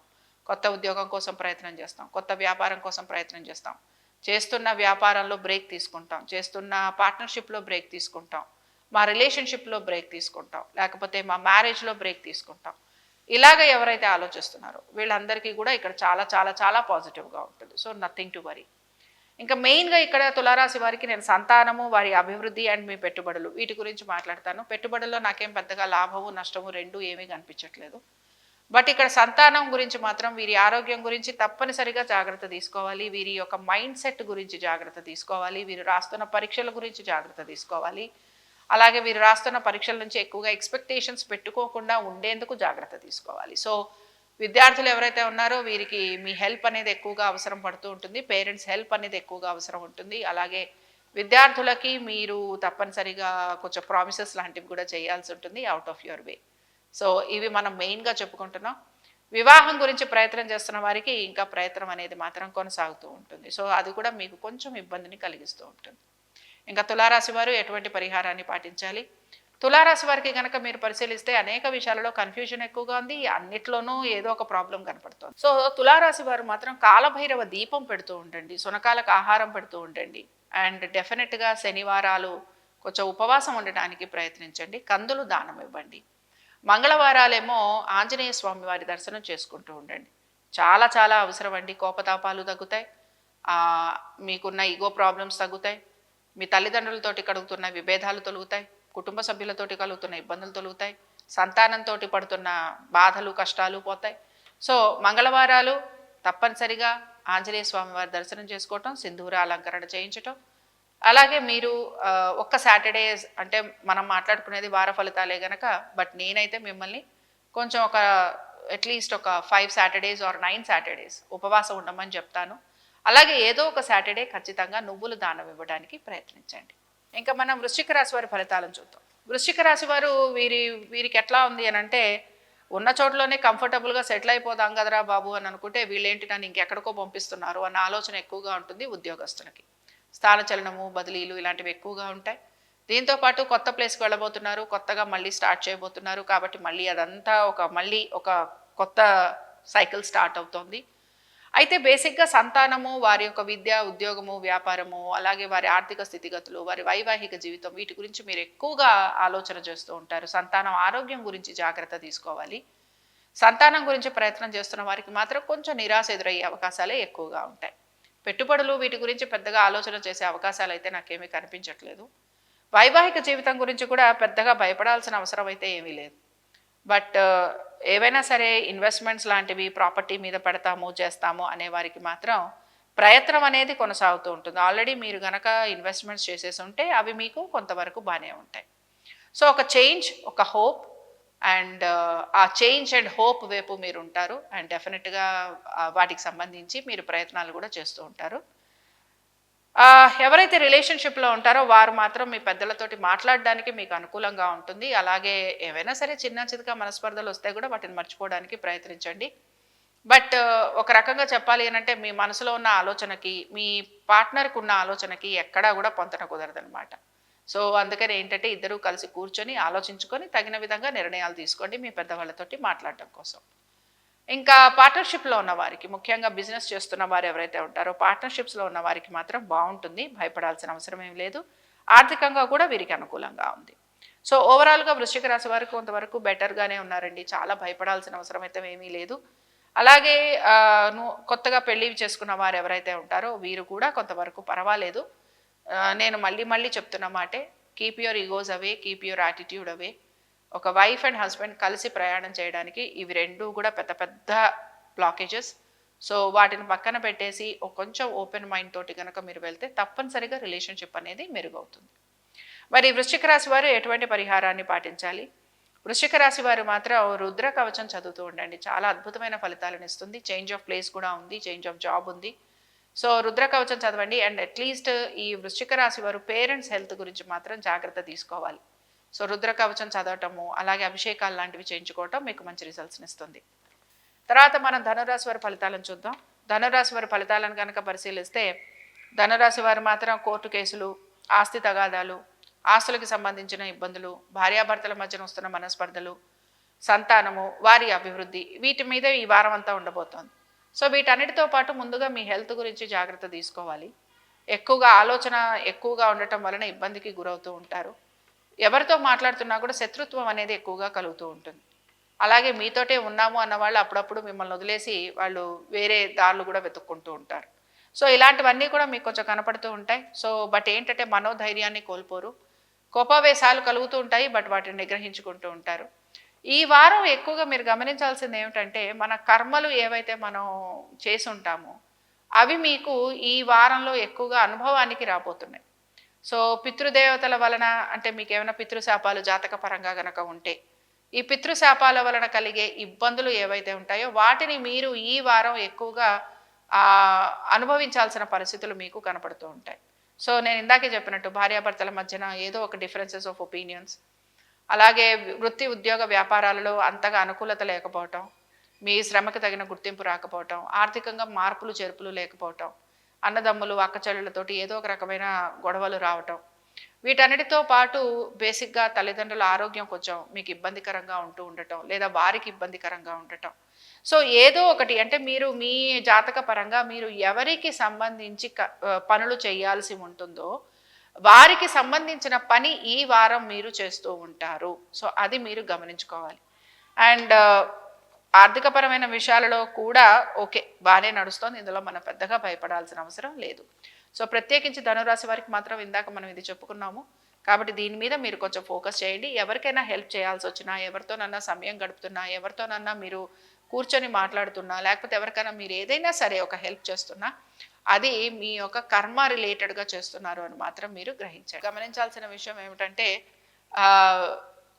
కొత్త ఉద్యోగం కోసం ప్రయత్నం చేస్తాం, కొత్త వ్యాపారం కోసం ప్రయత్నం చేస్తాం, చేస్తున్న వ్యాపారంలో బ్రేక్ తీసుకుంటాం, చేస్తున్న పార్ట్నర్షిప్లో బ్రేక్ తీసుకుంటాం, మా రిలేషన్షిప్లో బ్రేక్ తీసుకుంటాం, లేకపోతే మా మ్యారేజ్లో బ్రేక్ తీసుకుంటాం, ఇలాగ ఎవరైతే ఆలోచిస్తున్నారో వీళ్ళందరికీ కూడా ఇక్కడ చాలా చాలా చాలా పాజిటివ్గా ఉంటుంది. So nothing to worry. ఇంకా మెయిన్గా ఇక్కడ తులారాశి వారికి నేను సంతానము, వారి అభివృద్ధి అండ్ మీ పెట్టుబడులు, వీటి గురించి మాట్లాడతాను. పెట్టుబడుల్లో నాకేం పెద్దగా లాభము నష్టము రెండు ఏమీ కనిపించట్లేదు. బట్ ఇక్కడ సంతానం గురించి మాత్రం వీరి ఆరోగ్యం గురించి తప్పనిసరిగా జాగ్రత్త తీసుకోవాలి, వీరి యొక్క మైండ్ సెట్ గురించి జాగ్రత్త తీసుకోవాలి, వీరు రాస్తున్న పరీక్షల గురించి జాగ్రత్త తీసుకోవాలి, అలాగే వీరు రాస్తున్న పరీక్షల నుంచి ఎక్కువగా ఎక్స్పెక్టేషన్స్ పెట్టుకోకుండా ఉండేందుకు జాగ్రత్త తీసుకోవాలి. సో విద్యార్థులు ఎవరైతే ఉన్నారో వీరికి మీ హెల్ప్ అనేది ఎక్కువగా అవసరం పడుతూ ఉంటుంది, పేరెంట్స్ హెల్ప్ అనేది ఎక్కువగా అవసరం ఉంటుంది. అలాగే విద్యార్థులకి మీరు తప్పనిసరిగా కొంచెం ప్రామిసెస్ లాంటివి కూడా చేయాల్సి ఉంటుంది out of your way. So ఇవి మనం మెయిన్గా చెప్పుకుంటున్నాం. వివాహం గురించి ప్రయత్నం చేస్తున్న వారికి ఇంకా ప్రయత్నం అనేది మాత్రం కొనసాగుతూ ఉంటుంది. సో అది కూడా మీకు కొంచెం ఇబ్బందిని కలిగిస్తూ ఉంటుంది. ఇంకా తులారాశి వారు ఎటువంటి పరిహారాన్ని పాటించాలి? తులారాశి వారికి కనుక మీరు పరిశీలిస్తే అనేక విషయాలలో కన్ఫ్యూజన్ ఎక్కువగా ఉంది, అన్నిట్లోనూ ఏదో ఒక ప్రాబ్లం కనపడుతుంది. సో తులారాశి వారు మాత్రం కాలభైరవ దీపం పెడుతూ ఉండండి, సునకాలకు ఆహారం పెడుతూ ఉండండి, అండ్ డెఫినెట్గా శనివారాలు కొంచెం ఉపవాసం ఉండడానికి ప్రయత్నించండి, కందులు దానం ఇవ్వండి. మంగళవారాలేమో ఆంజనేయ స్వామి వారి దర్శనం చేసుకుంటూ ఉండండి. చాలా చాలా అవసరం అండి. కోపతాపాలు తగ్గుతాయి, మీకున్న ఈగో ప్రాబ్లమ్స్ తగ్గుతాయి, మీ తల్లిదండ్రులతోటి కలుగుతున్న విభేదాలు తొలుగుతాయి, కుటుంబ సభ్యులతోటి కలుగుతున్న ఇబ్బందులు తొలుగుతాయి, సంతానంతో పడుతున్న బాధలు కష్టాలు పోతాయి. సో మంగళవారాలు తప్పనిసరిగా ఆంజనేయ స్వామి వారి దర్శనం చేసుకోవటం, సింధూర అలంకరణ చేయించటం, అలాగే మీరు ఒక్క సాటర్డే, అంటే మనం మాట్లాడుకునేది వార ఫలితాలే గనక, బట్ నేనైతే మిమ్మల్ని కొంచెం ఒక అట్లీస్ట్ ఒక 5 సాటర్డేస్ ఆర్ 9 సాటర్డేస్ ఉపవాసం ఉండమని చెప్తాను. అలాగే ఏదో ఒక సాటర్డే ఖచ్చితంగా నువ్వులు దానం ఇవ్వడానికి ప్రయత్నించండి. ఇంకా మనం వృశ్చిక రాశి వారి ఫలితాలను చూద్దాం. వృశ్చిక రాశి వారు వీరికి ఎట్లా ఉంది అని అంటే, ఉన్న చోట్లోనే కంఫర్టబుల్గా సెటిల్ అయిపోదాం కదరా బాబు అని అనుకుంటే వీళ్ళేంటి నన్ను ఇంకెక్కడికో పంపిస్తున్నారు అన్న ఆలోచన ఎక్కువగా ఉంటుంది ఉద్యోగస్తులకి. స్థానచలనము, బదిలీలు ఇలాంటివి ఎక్కువగా ఉంటాయి. దీంతోపాటు కొత్త ప్లేస్కి వెళ్ళబోతున్నారు, కొత్తగా మళ్ళీ స్టార్ట్ చేయబోతున్నారు, కాబట్టి మళ్ళీ అదంతా మళ్ళీ ఒక కొత్త సైకిల్ స్టార్ట్ అవుతుంది. అయితే బేసిక్గా సంతానము, వారి యొక్క విద్య, ఉద్యోగము, వ్యాపారము, అలాగే వారి ఆర్థిక స్థితిగతులు, వారి వైవాహిక జీవితం, వీటి గురించి మీరు ఎక్కువగా ఆలోచన చేస్తూ ఉంటారు. సంతానం ఆరోగ్యం గురించి జాగ్రత్త తీసుకోవాలి. సంతానం గురించి ప్రయత్నం చేస్తున్న వారికి మాత్రం కొంచెం నిరాశ ఎదురయ్యే అవకాశాలే ఎక్కువగా ఉంటాయి. పెట్టుబడులు వీటి గురించి పెద్దగా ఆలోచన చేసే అవకాశాలు అయితే నాకేమీ కనిపించట్లేదు. వైవాహిక జీవితం గురించి కూడా పెద్దగా భయపడాల్సిన అవసరం అయితే ఏమీ లేదు. బట్ ఏవైనా సరే ఇన్వెస్ట్మెంట్స్ లాంటివి ప్రాపర్టీ మీద పెడతాము చేస్తాము అనే వారికి మాత్రం ప్రయత్నం అనేది కొనసాగుతూ ఉంటుంది. ఆల్రెడీ మీరు కనుక ఇన్వెస్ట్మెంట్స్ చేసేసి ఉంటే అవి మీకు కొంతవరకు బాగానే ఉంటాయి. సో ఒక చేంజ్, ఒక హోప్, అండ్ ఆ చేంజ్ అండ్ హోప్ వైపు మీరు ఉంటారు, అండ్ డెఫినెట్గా వాటికి సంబంధించి మీరు ప్రయత్నాలు కూడా చేస్తూ ఉంటారు. ఎవరైతే రిలేషన్షిప్లో ఉంటారో వారు మాత్రం మీ పెద్దలతోటి మాట్లాడడానికి మీకు అనుకూలంగా ఉంటుంది. అలాగే ఏవైనా సరే చిన్న చితక మనస్పర్ధలు వస్తే కూడా వాటిని మర్చిపోవడానికి ప్రయత్నించండి. బట్ ఒక రకంగా చెప్పాలి అనంటే మీ మనసులో ఉన్న ఆలోచనకి, మీ పార్ట్నర్‌కి ఉన్న ఆలోచనకి ఎక్కడా గూడా పొంతన కుదరదనమాట. సో, అందుకని ఏంటంటే ఇద్దరూ కలిసి కూర్చొని, ఆలోచించుకొని తగిన విధంగా నిర్ణయాలు తీసుకోండి మీ పెద్దవాళ్ళతోటి మాట్లాడటం కోసం. ఇంకా పార్ట్నర్‌షిప్‌లో ఉన్న వారికి, ముఖ్యంగా బిజినెస్ చేస్తున్న వారు ఎవరైతే ఉంటారో పార్ట్నర్‌షిప్స్‌లో ఉన్న వారికి మాత్రం బావుంటుంది. భయపడాల్సిన అవసరం ఏమి లేదు. ఆర్థికంగా కూడా వీరికి అనుకూలంగా ఉంది. సో, ఓవరాల్‌గా వృశ్చిక రాశి వారు కొంతవరకు బెటర్‌గానే ఉన్నారండి. చాలా భయపడాల్సిన అవసరం అయితే ఏమీ లేదు. అలాగే కొత్తగా పెళ్లి చేసుకున్న వారు ఎవరైతే ఉంటారో వీరు కూడా కొంతవరకు పర్వాలేదు. నేను మళ్ళీ మళ్ళీ చెప్తున్న మాటే, keep your egos away, keep your attitude away. ఒక వైఫ్ అండ్ హస్బెండ్ కలిసి ప్రయాణం చేయడానికి ఇవి 2 కూడా పెద్ద పెద్ద బ్లాకేజెస్. సో, వాటిని పక్కన పెట్టేసి కొంచెం ఓపెన్ మైండ్ తోటి గనక మీరు వెళ్తే తప్పనిసరిగా రిలేషన్‌షిప్ అనేది మెరుగవుతుంది. మరి వృశ్చిక రాశి వారు ఎటువంటి పరిహారాన్ని పాటించాలి? వృశ్చిక రాశి వారు మాత్రం రుద్ర కవచం చదువుతూ ఉండండి. చాలా అద్భుతమైన ఫలితాలను ఇస్తుంది. చేంజ్ ఆఫ్ ప్లేస్ కూడా ఉంది. చేంజ్ ఆఫ్ జాబ్ ఉంది. సో, రుద్ర కవచం చదవండి. అండ్ అట్‌లీస్ట్ ఈ వృశ్చిక రాశి వారు పేరెంట్స్ హెల్త్ గురించి మాత్రం జాగ్రత్త తీసుకోవాలి. సో, రుద్ర కవచం చదవటము, అలాగే అభిషేకాలు లాంటివి చేయించుకోవటం మీకు మంచి రిజల్ట్స్‌ని ఇస్తుంది. తర్వాత మనం ధనురాశి వారి ఫలితాలను చూద్దాం. ధనురాశి వారి ఫలితాలను కనుక పరిశీలిస్తే, ధనురాశి వారు మాత్రం కోర్టు కేసులు, ఆస్తి తగాదాలు, ఆస్తులకు సంబంధించిన ఇబ్బందులు, భార్యాభర్తల మధ్యన వస్తున్న మనస్పర్ధలు, సంతానము, వారి అభివృద్ధి, వీటి మీద ఈ వారం అంతా ఉండబోతోంది. సో, వీటన్నిటితో పాటు ముందుగా మీ హెల్త్ గురించి జాగ్రత్త తీసుకోవాలి. ఆలోచన ఎక్కువగా ఉండటం వలన ఇబ్బందికి గురవుతూ ఉంటారు. ఎవరితో మాట్లాడుతున్నా కూడా శత్రుత్వం అనేది ఎక్కువగా కలుగుతూ ఉంటుంది. అలాగే మీతోటే ఉన్నాము అన్న వాళ్ళు అప్పుడప్పుడు మిమ్మల్ని వదిలేసి వాళ్ళు వేరే దారులు కూడా వెతుక్కుంటూ ఉంటారు. సో, ఇలాంటివన్నీ కూడా మీకు కొంచెం కనపడుతూ ఉంటాయి. సో, బట్ ఏంటంటే మనోధైర్యాన్ని కోల్పోరు. కోపావేశాలు కలుగుతూ ఉంటాయి. బట్ వాటిని నిగ్రహించుకుంటూ ఉంటారు. ఈ వారం ఎక్కువగా మీరు గమనించాల్సింది ఏమిటంటే, మన కర్మలు ఏవైతే మనం చేసుంటామో అవి మీకు ఈ వారంలో ఎక్కువగా అనుభవానికి రాబోతున్నాయి. సో, పితృదేవతల వలన అంటే మీకేమైనా పితృశాపాలు జాతక పరంగా గనక ఉంటే, ఈ పితృశాపాల వలన కలిగే ఇబ్బందులు ఏవైతే ఉంటాయో వాటిని మీరు ఈ వారం ఎక్కువగా అనుభవించాల్సిన పరిస్థితులు మీకు కనపడుతూ ఉంటాయి. సో, నేను ఇందాకే చెప్పినట్టు భార్యాభర్తల మధ్యన ఏదో ఒక డిఫరెన్సెస్ ఆఫ్ ఒపీనియన్స్, అలాగే వృత్తి ఉద్యోగ వ్యాపారాలలో అంతగా అనుకూలత లేకపోవటం, మీ శ్రమకు తగిన గుర్తింపు రాకపోవటం, ఆర్థికంగా మార్పులు చేర్పులు లేకపోవటం, అన్నదమ్ములు అక్కచెల్లెళ్ళతోటి ఏదో ఒక రకమైన గొడవలు రావటం, వీటన్నిటితో పాటు బేసిక్గా తల్లిదండ్రుల ఆరోగ్యం కొంచెం మీకు ఇబ్బందికరంగా ఉంటూ ఉండటం, లేదా వారికి ఇబ్బందికరంగా ఉండటం. సో, ఏదో ఒకటి అంటే మీరు మీ జాతక పరంగా మీరు ఎవరికి సంబంధించి పనులు చేయాల్సి ఉంటుందో వారికి సంబంధించిన పని ఈ వారం మీరు చేస్తూ ఉంటారు. సో, అది మీరు గమనించుకోవాలి. అండ్ ఆర్థికపరమైన విషయాలలో కూడా ఓకే, బాగానే నడుస్తోంది. ఇందులో మనం పెద్దగా భయపడాల్సిన అవసరం లేదు. సో, ప్రత్యేకించి ధనురాశి వారికి మాత్రం ఇందాక మనం ఇది చెప్పుకున్నాము. కాబట్టి దీని మీద మీరు కొంచెం ఫోకస్ చేయండి. ఎవరికైనా హెల్ప్ చేయాల్సి వచ్చినా, ఎవరితోనన్నా సమయం గడుపుతున్నా, ఎవరితోనన్నా మీరు కూర్చొని మాట్లాడుతున్నా, లేకపోతే ఎవరికైనా మీరు ఏదైనా సరే ఒక హెల్ప్ చేస్తున్నా, అది మీ యొక్క కర్మ రిలేటెడ్గా చేస్తున్నారు అని మాత్రం మీరు గ్రహించాలి. గమనించాల్సిన విషయం ఏమిటంటే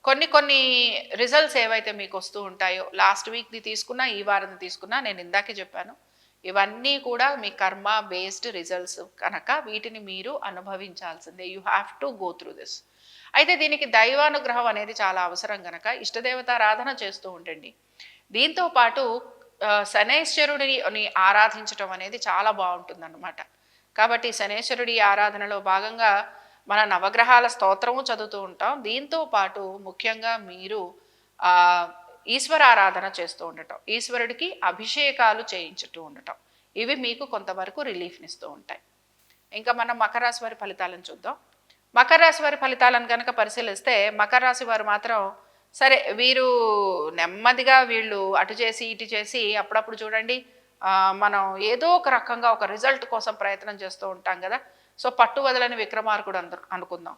కొన్ని కొన్ని రిజల్ట్స్ ఏవైతే మీకు వస్తూ ఉంటాయో, లాస్ట్ వీక్ది తీసుకున్నా, ఈ వారం తీసుకున్నా, నేను ఇందాకే చెప్పాను, ఇవన్నీ కూడా మీ కర్మ బేస్డ్ రిజల్ట్స్ కనుక వీటిని మీరు అనుభవించాల్సిందే. You have to go through this. అయితే దీనికి దైవానుగ్రహం అనేది చాలా అవసరం కనుక ఇష్టదేవతారాధన చేస్తూ ఉండండి. దీంతో పాటు శనైశ్వరుడిని ఆరాధించటం అనేది చాలా బాగుంటుందన్నమాట. కాబట్టి శనైశ్వరుడి ఆరాధనలో భాగంగా మన నవగ్రహాల స్తోత్రము చదువుతూ ఉంటాం. దీంతో పాటు ముఖ్యంగా మీరు ఈశ్వరారాధన చేస్తూ ఉండటం, ఈశ్వరుడికి అభిషేకాలు చేయించుతూ ఉండటం, ఇవి మీకు కొంతవరకు రిలీఫ్నిస్తూ ఉంటాయి. ఇంకా మనం మకర రాశి వారి ఫలితాలను చూద్దాం. మకర రాశి వారి ఫలితాలను కనుక పరిశీలిస్తే, మకర రాశి వారు మాత్రం సరే వీరు నెమ్మదిగా వీళ్ళు అటు చేసి ఇటు చేసి అప్పుడప్పుడు చూడండి, మనం ఏదో ఒక రకంగా ఒక రిజల్ట్ కోసం ప్రయత్నం చేస్తూ ఉంటాం కదా. సో, పట్టు వదలని విక్రమార్కుడు అనుకుందాం.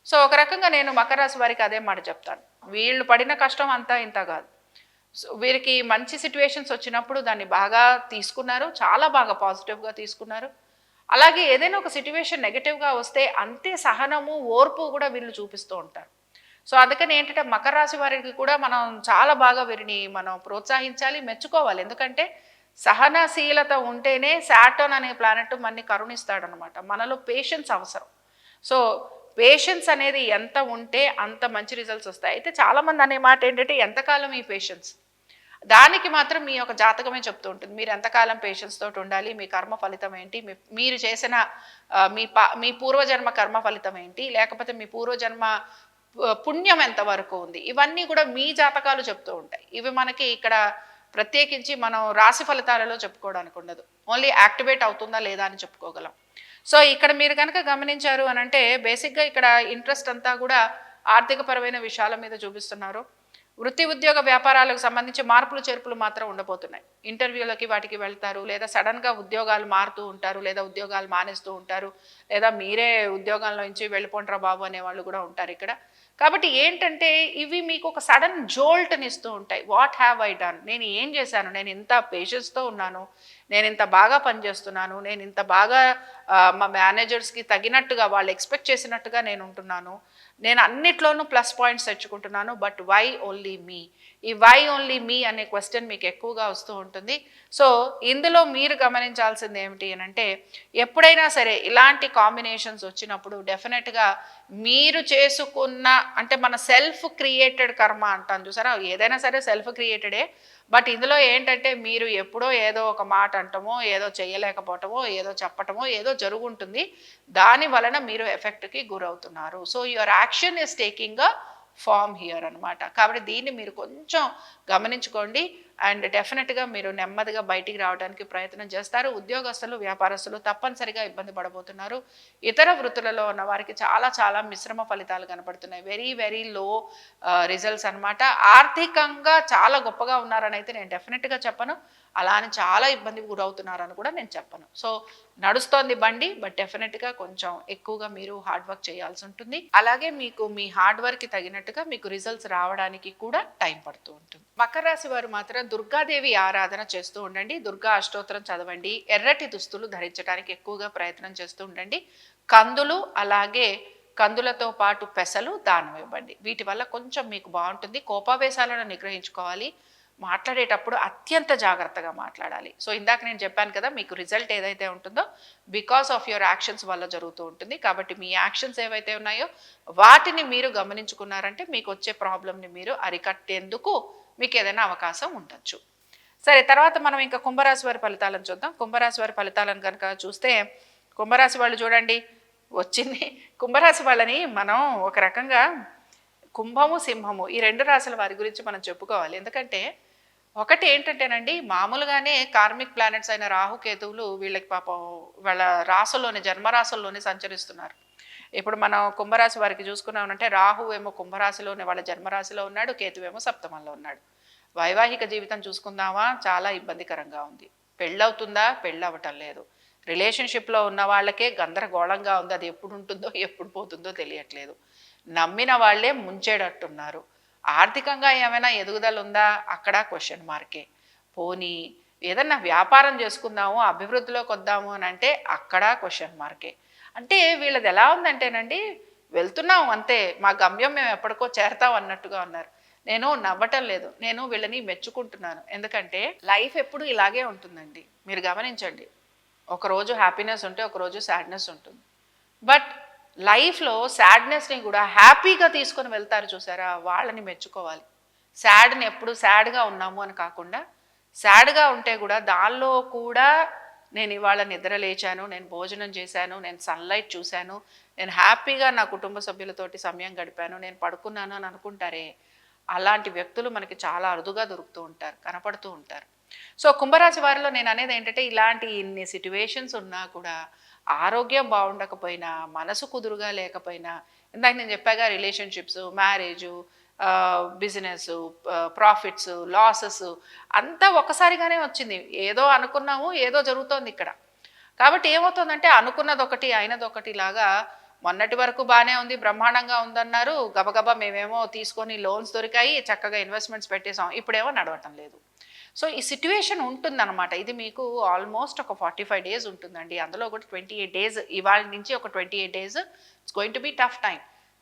సో, ఒక రకంగా నేను మకర రాశి వారికి అదే మాట చెప్తాను. వీళ్ళు పడిన కష్టం అంతా ఇంత కాదు. సో, వీరికి మంచి సిచ్యువేషన్స్ వచ్చినప్పుడు దాన్ని బాగా తీసుకున్నారు, చాలా బాగా పాజిటివ్గా తీసుకున్నారు. అలాగే ఏదైనా ఒక సిచ్యువేషన్ నెగిటివ్గా వస్తే అంతే సహనము, ఓర్పు కూడా వీళ్ళు చూపిస్తూ ఉంటారు. సో, అందుకని ఏంటంటే మకర రాశి వారికి కూడా మనం చాలా బాగా వీరిని మనం ప్రోత్సహించాలి, మెచ్చుకోవాలి. ఎందుకంటే సహనశీలత ఉంటేనే సాటర్న్ అనే ప్లానెట్ మనని కరుణిస్తాడనమాట. మనలో పేషెన్స్ అవసరం. సో, పేషెన్స్ అనేది ఎంత ఉంటే అంత మంచి రిజల్ట్స్ వస్తాయి. అయితే చాలామంది అనే మాట ఏంటంటే ఎంతకాలం ఈ పేషెన్స్, దానికి మాత్రం మీ యొక్క జాతకమే చెప్తూ ఉంటుంది. మీరు ఎంతకాలం పేషెన్స్ తోటి ఉండాలి, మీ కర్మ ఫలితం ఏంటి, మీరు చేసిన మీ పూర్వజన్మ కర్మ ఫలితం ఏంటి, లేకపోతే మీ పూర్వజన్మ పుణ్యం ఎంతవరకు ఉంది, ఇవన్నీ కూడా మీ జాతకాలు చెప్తూ ఉంటాయి. ఇవి మనకి ఇక్కడ ప్రత్యేకించి మనం రాశి ఫలితాలలో చెప్పుకోవడానికి ఉండదు. ఓన్లీ యాక్టివేట్ అవుతుందా లేదా అని చెప్పుకోగలం. సో ఇక్కడ మీరు కనుక గమనించారు అని అంటే బేసిక్గా ఇక్కడ ఇంట్రెస్ట్ అంతా కూడా ఆర్థికపరమైన విషయాల మీద చూపిస్తున్నారు. వృత్తి ఉద్యోగ వ్యాపారాలకు సంబంధించి మార్పులు చేర్పులు మాత్రం ఉండబోతున్నాయి. ఇంటర్వ్యూలకి వాటికి వెళ్తారు, లేదా సడన్గా ఉద్యోగాలు మారుతూ ఉంటారు, లేదా ఉద్యోగాలు మానేస్తూ ఉంటారు, లేదా మీరే ఉద్యోగాల్లో నుంచి వెళ్ళిపోంటారా బాబు అనే వాళ్ళు కూడా ఉంటారు ఇక్కడ. కాబట్టి ఏంటంటే ఇవి మీకు ఒక సడన్ జోల్ట్ని ఇస్తూ ఉంటాయి. వాట్ హ్యావ్ ఐ డన్, నేను ఏం చేశాను, నేను ఇంత పేషెన్స్తో ఉన్నాను, నేను ఇంత బాగా పనిచేస్తున్నాను, నేను ఇంత బాగా మా మేనేజర్స్కి తగినట్టుగా వాళ్ళు ఎక్స్పెక్ట్ చేసినట్టుగా నేను ఉంటున్నాను, నేను అన్నిట్లోనూ ప్లస్ పాయింట్స్ తెచ్చుకుంటున్నాను, బట్ వై ఓన్లీ మీ, ఈ వై ఓన్లీ మీ అనే క్వశ్చన్ మీకు ఎక్కువగా వస్తూ ఉంటుంది. సో ఇందులో మీరు గమనించాల్సింది ఏమిటి అని అంటే ఎప్పుడైనా సరే ఇలాంటి కాంబినేషన్స్ వచ్చినప్పుడు డెఫినెట్గా మీరు చేసుకున్న అంటే మన సెల్ఫ్ క్రియేటెడ్ కర్మ అంటాం చూసారా, ఏదైనా సరే సెల్ఫ్ క్రియేటెడే. బట్ ఇందులో ఏంటంటే మీరు ఎప్పుడో ఏదో ఒక మాట అంటమో, ఏదో చేయలేకపోవటమో, ఏదో చెప్పటమో ఏదో జరుగుంటుంది, దాని వలన మీరు ఎఫెక్ట్కి గురవుతున్నారు. So your action is taking a form here అనమాట. కాబట్టి దీన్ని మీరు కొంచెం గమనించుకోండి అండ్ డెఫినెట్గా మీరు నెమ్మదిగా బయటికి రావడానికి ప్రయత్నం చేస్తారు. ఉద్యోగస్తులు, వ్యాపారస్తులు తప్పనిసరిగా ఇబ్బంది పడబోతున్నారు. ఇతర వృత్తులలో ఉన్న వారికి చాలా చాలా మిశ్రమ ఫలితాలు కనపడుతున్నాయి. వెరీ వెరీ లో రిజల్ట్స్ అనమాట. ఆర్థికంగా చాలా గొప్పగా ఉన్నారని అయితే నేను డెఫినెట్గా చెప్పను, అలా అని చాలా ఇబ్బందికి గురవుతున్నారని కూడా నేను చెప్పను. సో నడుస్తోంది బండి, బట్ డెఫినెట్గా కొంచెం ఎక్కువగా మీరు హార్డ్ వర్క్ చేయాల్సి ఉంటుంది. అలాగే మీకు మీ హార్డ్ వర్క్కి తగినట్టుగా మీకు రిజల్ట్స్ రావడానికి కూడా టైం పడుతూ ఉంటుంది. మకర రాశి వారు మాత్రం దుర్గాదేవి ఆరాధన చేస్తూ ఉండండి, దుర్గా అష్టోత్తరం చదవండి, ఎర్రటి దుస్తులు ధరించడానికి ఎక్కువగా ప్రయత్నం చేస్తూ ఉండండి, కందులు అలాగే కందులతో పాటు పెసలు దానం ఇవ్వండి. వీటి వల్ల కొంచెం మీకు బాగుంటుంది. కోపావేశాలను నిగ్రహించుకోవాలి, మాట్లాడేటప్పుడు అత్యంత జాగ్రత్తగా మాట్లాడాలి. సో ఇందాక నేను చెప్పాను కదా, మీకు రిజల్ట్ ఏదైతే ఉంటుందో బికాస్ ఆఫ్ యువర్ యాక్షన్స్ వల్ల జరుగుతూ ఉంటుంది. కాబట్టి మీ యాక్షన్స్ ఏవైతే ఉన్నాయో వాటిని మీరు గమనించుకున్నారంటే మీకు వచ్చే ప్రాబ్లమ్ని మీరు అరికట్టేందుకు మీకు ఏదైనా అవకాశం ఉండొచ్చు. సరే, తర్వాత మనం ఇంకా కుంభరాశి వారి ఫలితాలను చూద్దాం. కుంభరాశి వారి ఫలితాలను కనుక చూస్తే కుంభరాశి వాళ్ళు చూడండి వచ్చింది. కుంభరాశి వాళ్ళని మనం ఒక రకంగా కుంభము సింహము ఈ రెండు రాశుల వారి గురించి మనం చెప్పుకోవాలి. ఎందుకంటే ఒకటి ఏంటంటేనండి, మామూలుగానే కార్మిక్ ప్లానెట్స్ అయిన రాహుకేతువులు వీళ్ళకి పాపం వాళ్ళ రాసుల్లోనే జన్మరాశుల్లోనే సంచరిస్తున్నారు. ఇప్పుడు మనం కుంభరాశి వారికి చూసుకున్నామంటే రాహు ఏమో కుంభరాశిలోనే వాళ్ళ జన్మరాశిలో ఉన్నాడు, కేతువేమో సప్తమంలో ఉన్నాడు. వైవాహిక జీవితం చూసుకుందామా, చాలా ఇబ్బందికరంగా ఉంది. పెళ్ళవుతుందా, పెళ్ళవటం లేదు. రిలేషన్షిప్లో ఉన్న వాళ్ళకే గందరగోళంగా ఉంది, అది ఎప్పుడు ఉంటుందో ఎప్పుడు పోతుందో తెలియట్లేదు. నమ్మిన వాళ్ళే ముంచేటట్టున్నారు. ఆర్థికంగా ఏమైనా ఎదుగుదల ఉందా, అక్కడ క్వశ్చన్ మార్కే. పోనీ ఏదన్నా వ్యాపారం చేసుకుందాము, అభివృద్ధిలోకి వద్దాము అని అంటే అక్కడ క్వశ్చన్ మార్కే. అంటే వీళ్ళది ఎలా ఉందంటేనండి, వెళ్తున్నాం అంతే, మా గమ్యం మేము ఎప్పటికో చేరతాం అన్నట్టుగా ఉన్నారు. నేను నవ్వటం లేదు, నేను వీళ్ళని మెచ్చుకుంటున్నాను. ఎందుకంటే లైఫ్ ఎప్పుడు ఇలాగే ఉంటుందండి. మీరు గమనించండి, ఒకరోజు హ్యాపీనెస్ ఉంటే ఒకరోజు సాడ్నెస్ ఉంటుంది. బట్ లైఫ్లో సాడ్నెస్ని కూడా హ్యాపీగా తీసుకొని వెళ్తారు చూసారా, వాళ్ళని మెచ్చుకోవాలి. సాడ్ని ఎప్పుడు సాడ్గా ఉన్నాము అని కాకుండా, సాడ్గా ఉంటే కూడా దానిలో కూడా నేను ఇవాళ నిద్ర లేచాను, నేను భోజనం చేశాను, నేను సన్లైట్ చూశాను, నేను హ్యాపీగా నా కుటుంబ సభ్యులతోటి సమయం గడిపాను, నేను పడుకున్నాను అని అనుకుంటారే, అలాంటి వ్యక్తులు మనకి చాలా అరుదుగా దొరుకుతూ ఉంటారు, కనపడుతూ ఉంటారు. సో కుంభరాశి వారిలో నేను అనేది ఏంటంటే, ఇలాంటి ఇన్ని సిట్యువేషన్స్ ఉన్నా కూడా ఆరోగ్యం బాగుండకపోయినా, మనసు కుదురుగా లేకపోయినా, ఇందాక నేను చెప్పాగా relationships, marriage, business, profits, losses అంతా ఒక్కసారిగానే వచ్చింది. ఏదో అనుకున్నాము, ఏదో జరుగుతోంది ఇక్కడ. కాబట్టి ఏమవుతుందంటే అనుకున్నది ఒకటి అయినది ఒకటి లాగా, మొన్నటి వరకు బాగానే ఉంది, బ్రహ్మాండంగా ఉందన్నారు, గబగబా మేమేమో తీసుకొని లోన్స్ దొరికాయి, చక్కగా ఇన్వెస్ట్మెంట్స్ పెట్టేసాం, ఇప్పుడేమో నడవటం లేదు. సో ఈ సిట్యువేషన్ ఉంటుందన్నమాట. ఇది మీకు ఆల్మోస్ట్ ఒక 45 days ఉంటుందండి. అందులో కూడా 28 days, ఇవాళ నుంచి ఒక 28 days it's going to be tough time.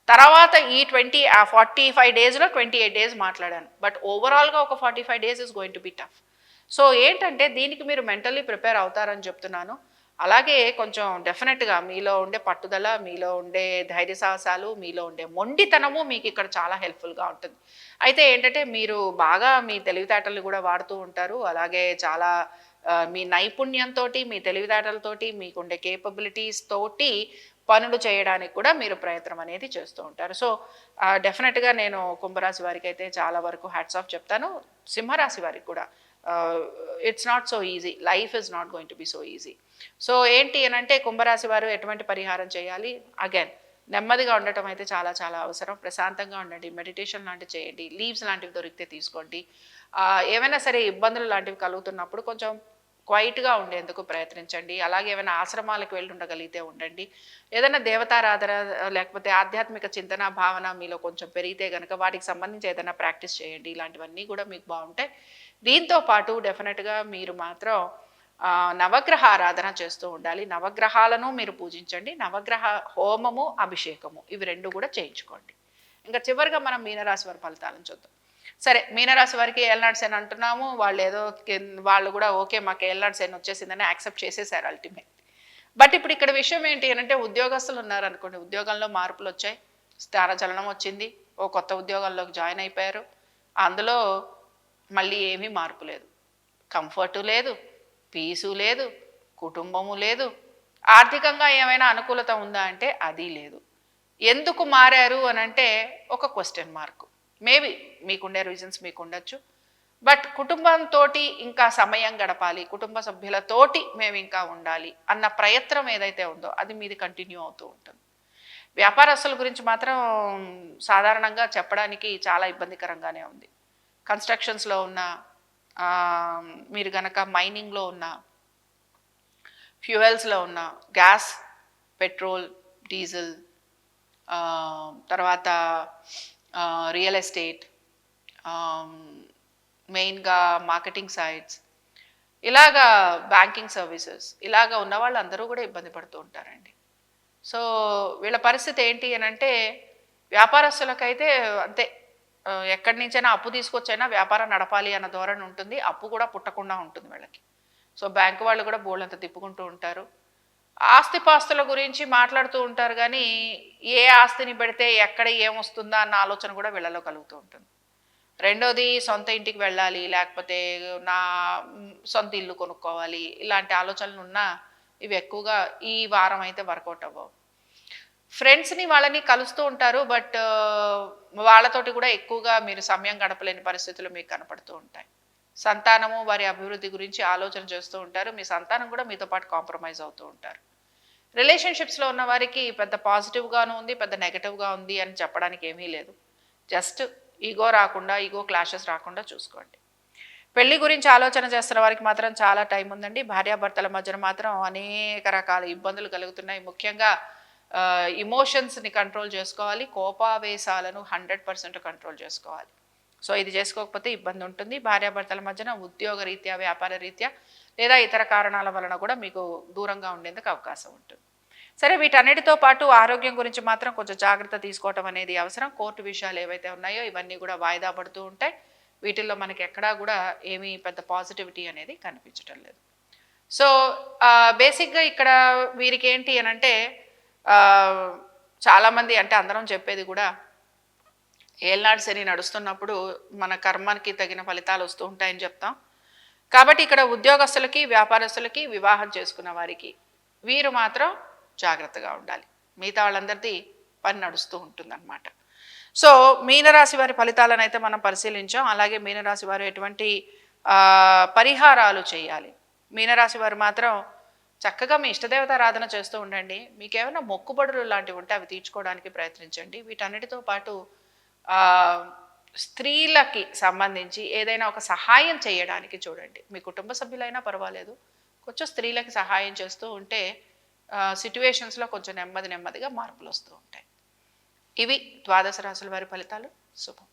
తర్వాత ఈ 45 daysలో 28 days మాట్లాడాను, బట్ ఓవరాల్గా ఒక 45 days is going to be tough. So ఏంటంటే దీనికి మీరు మెంటల్లీ ప్రిపేర్ అవుతారని చెప్తున్నాను. అలాగే కొంచెం డెఫినెట్గా మీలో ఉండే పట్టుదల, మీలో ఉండే ధైర్య సాహసాలు, మీలో ఉండే మొండితనము మీకు ఇక్కడ చాలా హెల్ప్ఫుల్గా ఉంటుంది. అయితే ఏంటంటే మీరు బాగా మీ తెలివితేటలు కూడా వాడుతూ ఉంటారు. అలాగే చాలా మీ నైపుణ్యంతోటి, మీ తెలివితేటలతోటి, మీకుండే కేపబిలిటీస్ తోటి పనులు చేయడానికి కూడా మీరు ప్రయత్నం అనేది చేస్తూ ఉంటారు. సో డెఫినెట్గా నేను కుంభరాశి వారికి అయితే చాలా వరకు హ్యాట్స్ ఆఫ్ చెప్తాను. సింహరాశి వారికి కూడా it's not so easy, life is not going to be so easy. So ఏంటి అని అంటే కుంభరాశి వారు ఎటువంటి పరిహారం చేయాలి? అగైన్ నెమ్మదిగా ఉండటం అయితే చాలా చాలా అవసరం. ప్రశాంతంగా ఉండండి, మెడిటేషన్ లాంటివి చేయండి, లీవ్స్ లాంటివి దొరికితే తీసుకోండి. ఏమైనా సరే ఇబ్బందులు లాంటివి కలుగుతున్నప్పుడు కొంచెం క్వైట్గా ఉండేందుకు ప్రయత్నించండి. అలాగే ఏమైనా ఆశ్రమాలకు వెళ్ళి ఉండగలిగితే ఉండండి. ఏదైనా దేవతారాధన లేకపోతే ఆధ్యాత్మిక చింతన భావన మీలో కొంచెం పెరిగితే కనుక వాటికి సంబంధించి ఏదైనా ప్రాక్టీస్ చేయండి. ఇలాంటివన్నీ కూడా మీకు బాగుంటాయి. దీంతో పాటు డెఫినెట్గా మీరు మాత్రం నవగ్రహ ఆరాధన చేస్తూ ఉండాలి. నవగ్రహాలను మీరు పూజించండి. నవగ్రహ హోమము, అభిషేకము ఇవి రెండు కూడా చేయించుకోండి. ఇంకా చివరిగా మనం మీనరాశి వారి ఫలితాలను చూద్దాం. సరే, మీనరాశి వారికి ఏళ్ళనాడు శని అంటున్నాము. వాళ్ళు ఏదో వాళ్ళు కూడా ఓకే మాకు ఏళ్ళనాడు శని వచ్చేసిందని యాక్సెప్ట్ చేసేసారు అల్టిమేట్. బట్ ఇప్పుడు ఇక్కడ విషయం ఏంటి అంటే ఉద్యోగస్తులు ఉన్నారనుకోండి, ఉద్యోగంలో మార్పులు వచ్చాయి, స్థానచలనం వచ్చింది, ఓ కొత్త ఉద్యోగంలోకి జాయిన్ అయిపోయారు. అందులో మళ్ళీ ఏమీ మార్పు లేదు, కంఫర్టు లేదు, పీసు లేదు, కుటుంబము లేదు, ఆర్థికంగా ఏమైనా అనుకూలత ఉందా అంటే అది లేదు. ఎందుకు మారారు అని అంటే ఒక క్వశ్చన్ మార్క్. మేబీ మీకుండే రీజన్స్ మీకు ఉండొచ్చు. బట్ కుటుంబంతో ఇంకా సమయం గడపాలి, కుటుంబ సభ్యులతోటి మేము ఇంకా ఉండాలి అన్న ప్రయత్నం ఏదైతే ఉందో అది మీది కంటిన్యూ అవుతూ ఉంటుంది. వ్యాపారస్తుల గురించి మాత్రం సాధారణంగా చెప్పడానికి చాలా ఇబ్బందికరంగానే ఉంది. కన్స్ట్రక్షన్స్లో ఉన్న, మీరు గనక మైనింగ్లో ఉన్న, ఫ్యూయల్స్లో ఉన్న, గ్యాస్, పెట్రోల్, డీజిల్, తర్వాత రియల్ ఎస్టేట్, మెయిన్గా మార్కెటింగ్ సైట్స్, ఇలాగా బ్యాంకింగ్ సర్వీసెస్, ఇలాగా ఉన్న వాళ్ళు అందరూ కూడా ఇబ్బంది పడుతూ ఉంటారండి. సో వీళ్ళ పరిస్థితి ఏంటి అని అంటే వ్యాపారస్తులకైతే అంతే, ఎక్కడి నుంచైనా అప్పు తీసుకొచ్చైనా వ్యాపారం నడపాలి అన్న ధోరణి ఉంటుంది. అప్పు కూడా పుట్టకుండా ఉంటుంది వీళ్ళకి. సో బ్యాంకు వాళ్ళు కూడా బోళ్ళంత తిప్పుకుంటూ ఉంటారు. ఆస్తిపాస్తుల గురించి మాట్లాడుతూ ఉంటారు, కానీ ఏ ఆస్తిని పెడితే ఎక్కడ ఏమొస్తుందా అన్న ఆలోచన కూడా వీళ్ళలో కలుగుతూ ఉంటుంది. రెండోది సొంత ఇంటికి వెళ్ళాలి, లేకపోతే నా సొంత ఇల్లు కొనుక్కోవాలి, ఇలాంటి ఆలోచనలు ఉన్నా ఇవి ఎక్కువగా ఈ వారం అయితే వర్కౌట్ అవ్వవు. ఫ్రెండ్స్ని వాళ్ళని కలుస్తూ ఉంటారు, బట్ వాళ్ళతోటి కూడా ఎక్కువగా మీరు సమయం గడపలేని పరిస్థితులు మీకు కనపడుతూ ఉంటాయి. సంతానము వారి అభివృద్ధి గురించి ఆలోచన చేస్తూ ఉంటారు. మీ సంతానం కూడా మీతో పాటు కాంప్రమైజ్ అవుతూ ఉంటారు. రిలేషన్షిప్స్లో ఉన్న వారికి పెద్ద పాజిటివ్గాను ఉంది, పెద్ద నెగటివ్గా ఉంది అని చెప్పడానికి ఏమీ లేదు. జస్ట్ ఈగో రాకుండా, ఈగో క్లాషెస్ రాకుండా చూసుకోండి. పెళ్లి గురించి ఆలోచన చేస్తున్న వారికి మాత్రం చాలా టైం ఉందండి. భార్యాభర్తల మధ్యన మాత్రం అనేక రకాల ఇబ్బందులు కలుగుతున్నాయి. ముఖ్యంగా ఇమోషన్స్ని కంట్రోల్ చేసుకోవాలి, కోపావేశాలను 100% కంట్రోల్ చేసుకోవాలి. సో ఇది చేసుకోకపోతే ఇబ్బంది ఉంటుంది. భార్యాభర్తల మధ్యన ఉద్యోగ రీత్యా, వ్యాపార రీత్యా లేదా ఇతర కారణాల వలన కూడా మీకు దూరంగా ఉండేందుకు అవకాశం ఉంటుంది. సరే, వీటన్నిటితో పాటు ఆరోగ్యం గురించి మాత్రం కొంచెం జాగ్రత్త తీసుకోవటం అనేది అవసరం. కోర్టు విషయాలు ఏవైతే ఉన్నాయో ఇవన్నీ కూడా వాయిదా పడుతూ ఉంటాయి. వీటిల్లో మనకి ఎక్కడా కూడా ఏమీ పెద్ద పాజిటివిటీ అనేది కనిపించటం లేదు. సో బేసిక్గా ఇక్కడ వీరికి ఏంటి అని అంటే చాలామంది, అంటే అందరం చెప్పేది కూడా ఏళ్ళనాడు శని నడుస్తున్నప్పుడు మన కర్మకి తగిన ఫలితాలు వస్తూ ఉంటాయని చెప్తాం. కాబట్టి ఇక్కడ ఉద్యోగస్తులకి, వ్యాపారస్తులకి, వివాహం చేసుకున్న వారికి వీరు మాత్రం జాగ్రత్తగా ఉండాలి. మిగతా వాళ్ళందరిది పని నడుస్తూ ఉంటుందన్నమాట. సో మీనరాశి వారి ఫలితాలను అయితే మనం పరిశీలించాం. అలాగే మీనరాశి వారు ఎటువంటి పరిహారాలు చేయాలి, మీనరాశి వారు మాత్రం చక్కగా మీ ఇష్టదేవత ఆరాధన చేస్తూ ఉండండి. మీకు ఏమైనా మొక్కుబడులు లాంటివి ఉంటే అవి తీర్చుకోవడానికి ప్రయత్నించండి. వీటన్నిటితో పాటు స్త్రీలకి సంబంధించి ఏదైనా ఒక సహాయం చేయడానికి చూడండి. మీ కుటుంబ సభ్యులైనా పర్వాలేదు, కొంచెం స్త్రీలకి సహాయం చేస్తూ ఉంటే సిట్యువేషన్స్లో కొంచెం నెమ్మదిగా మార్పులు వస్తూ ఉంటాయి. ఇవి ద్వాదశ రాశుల వారి ఫలితాలు. శుభం.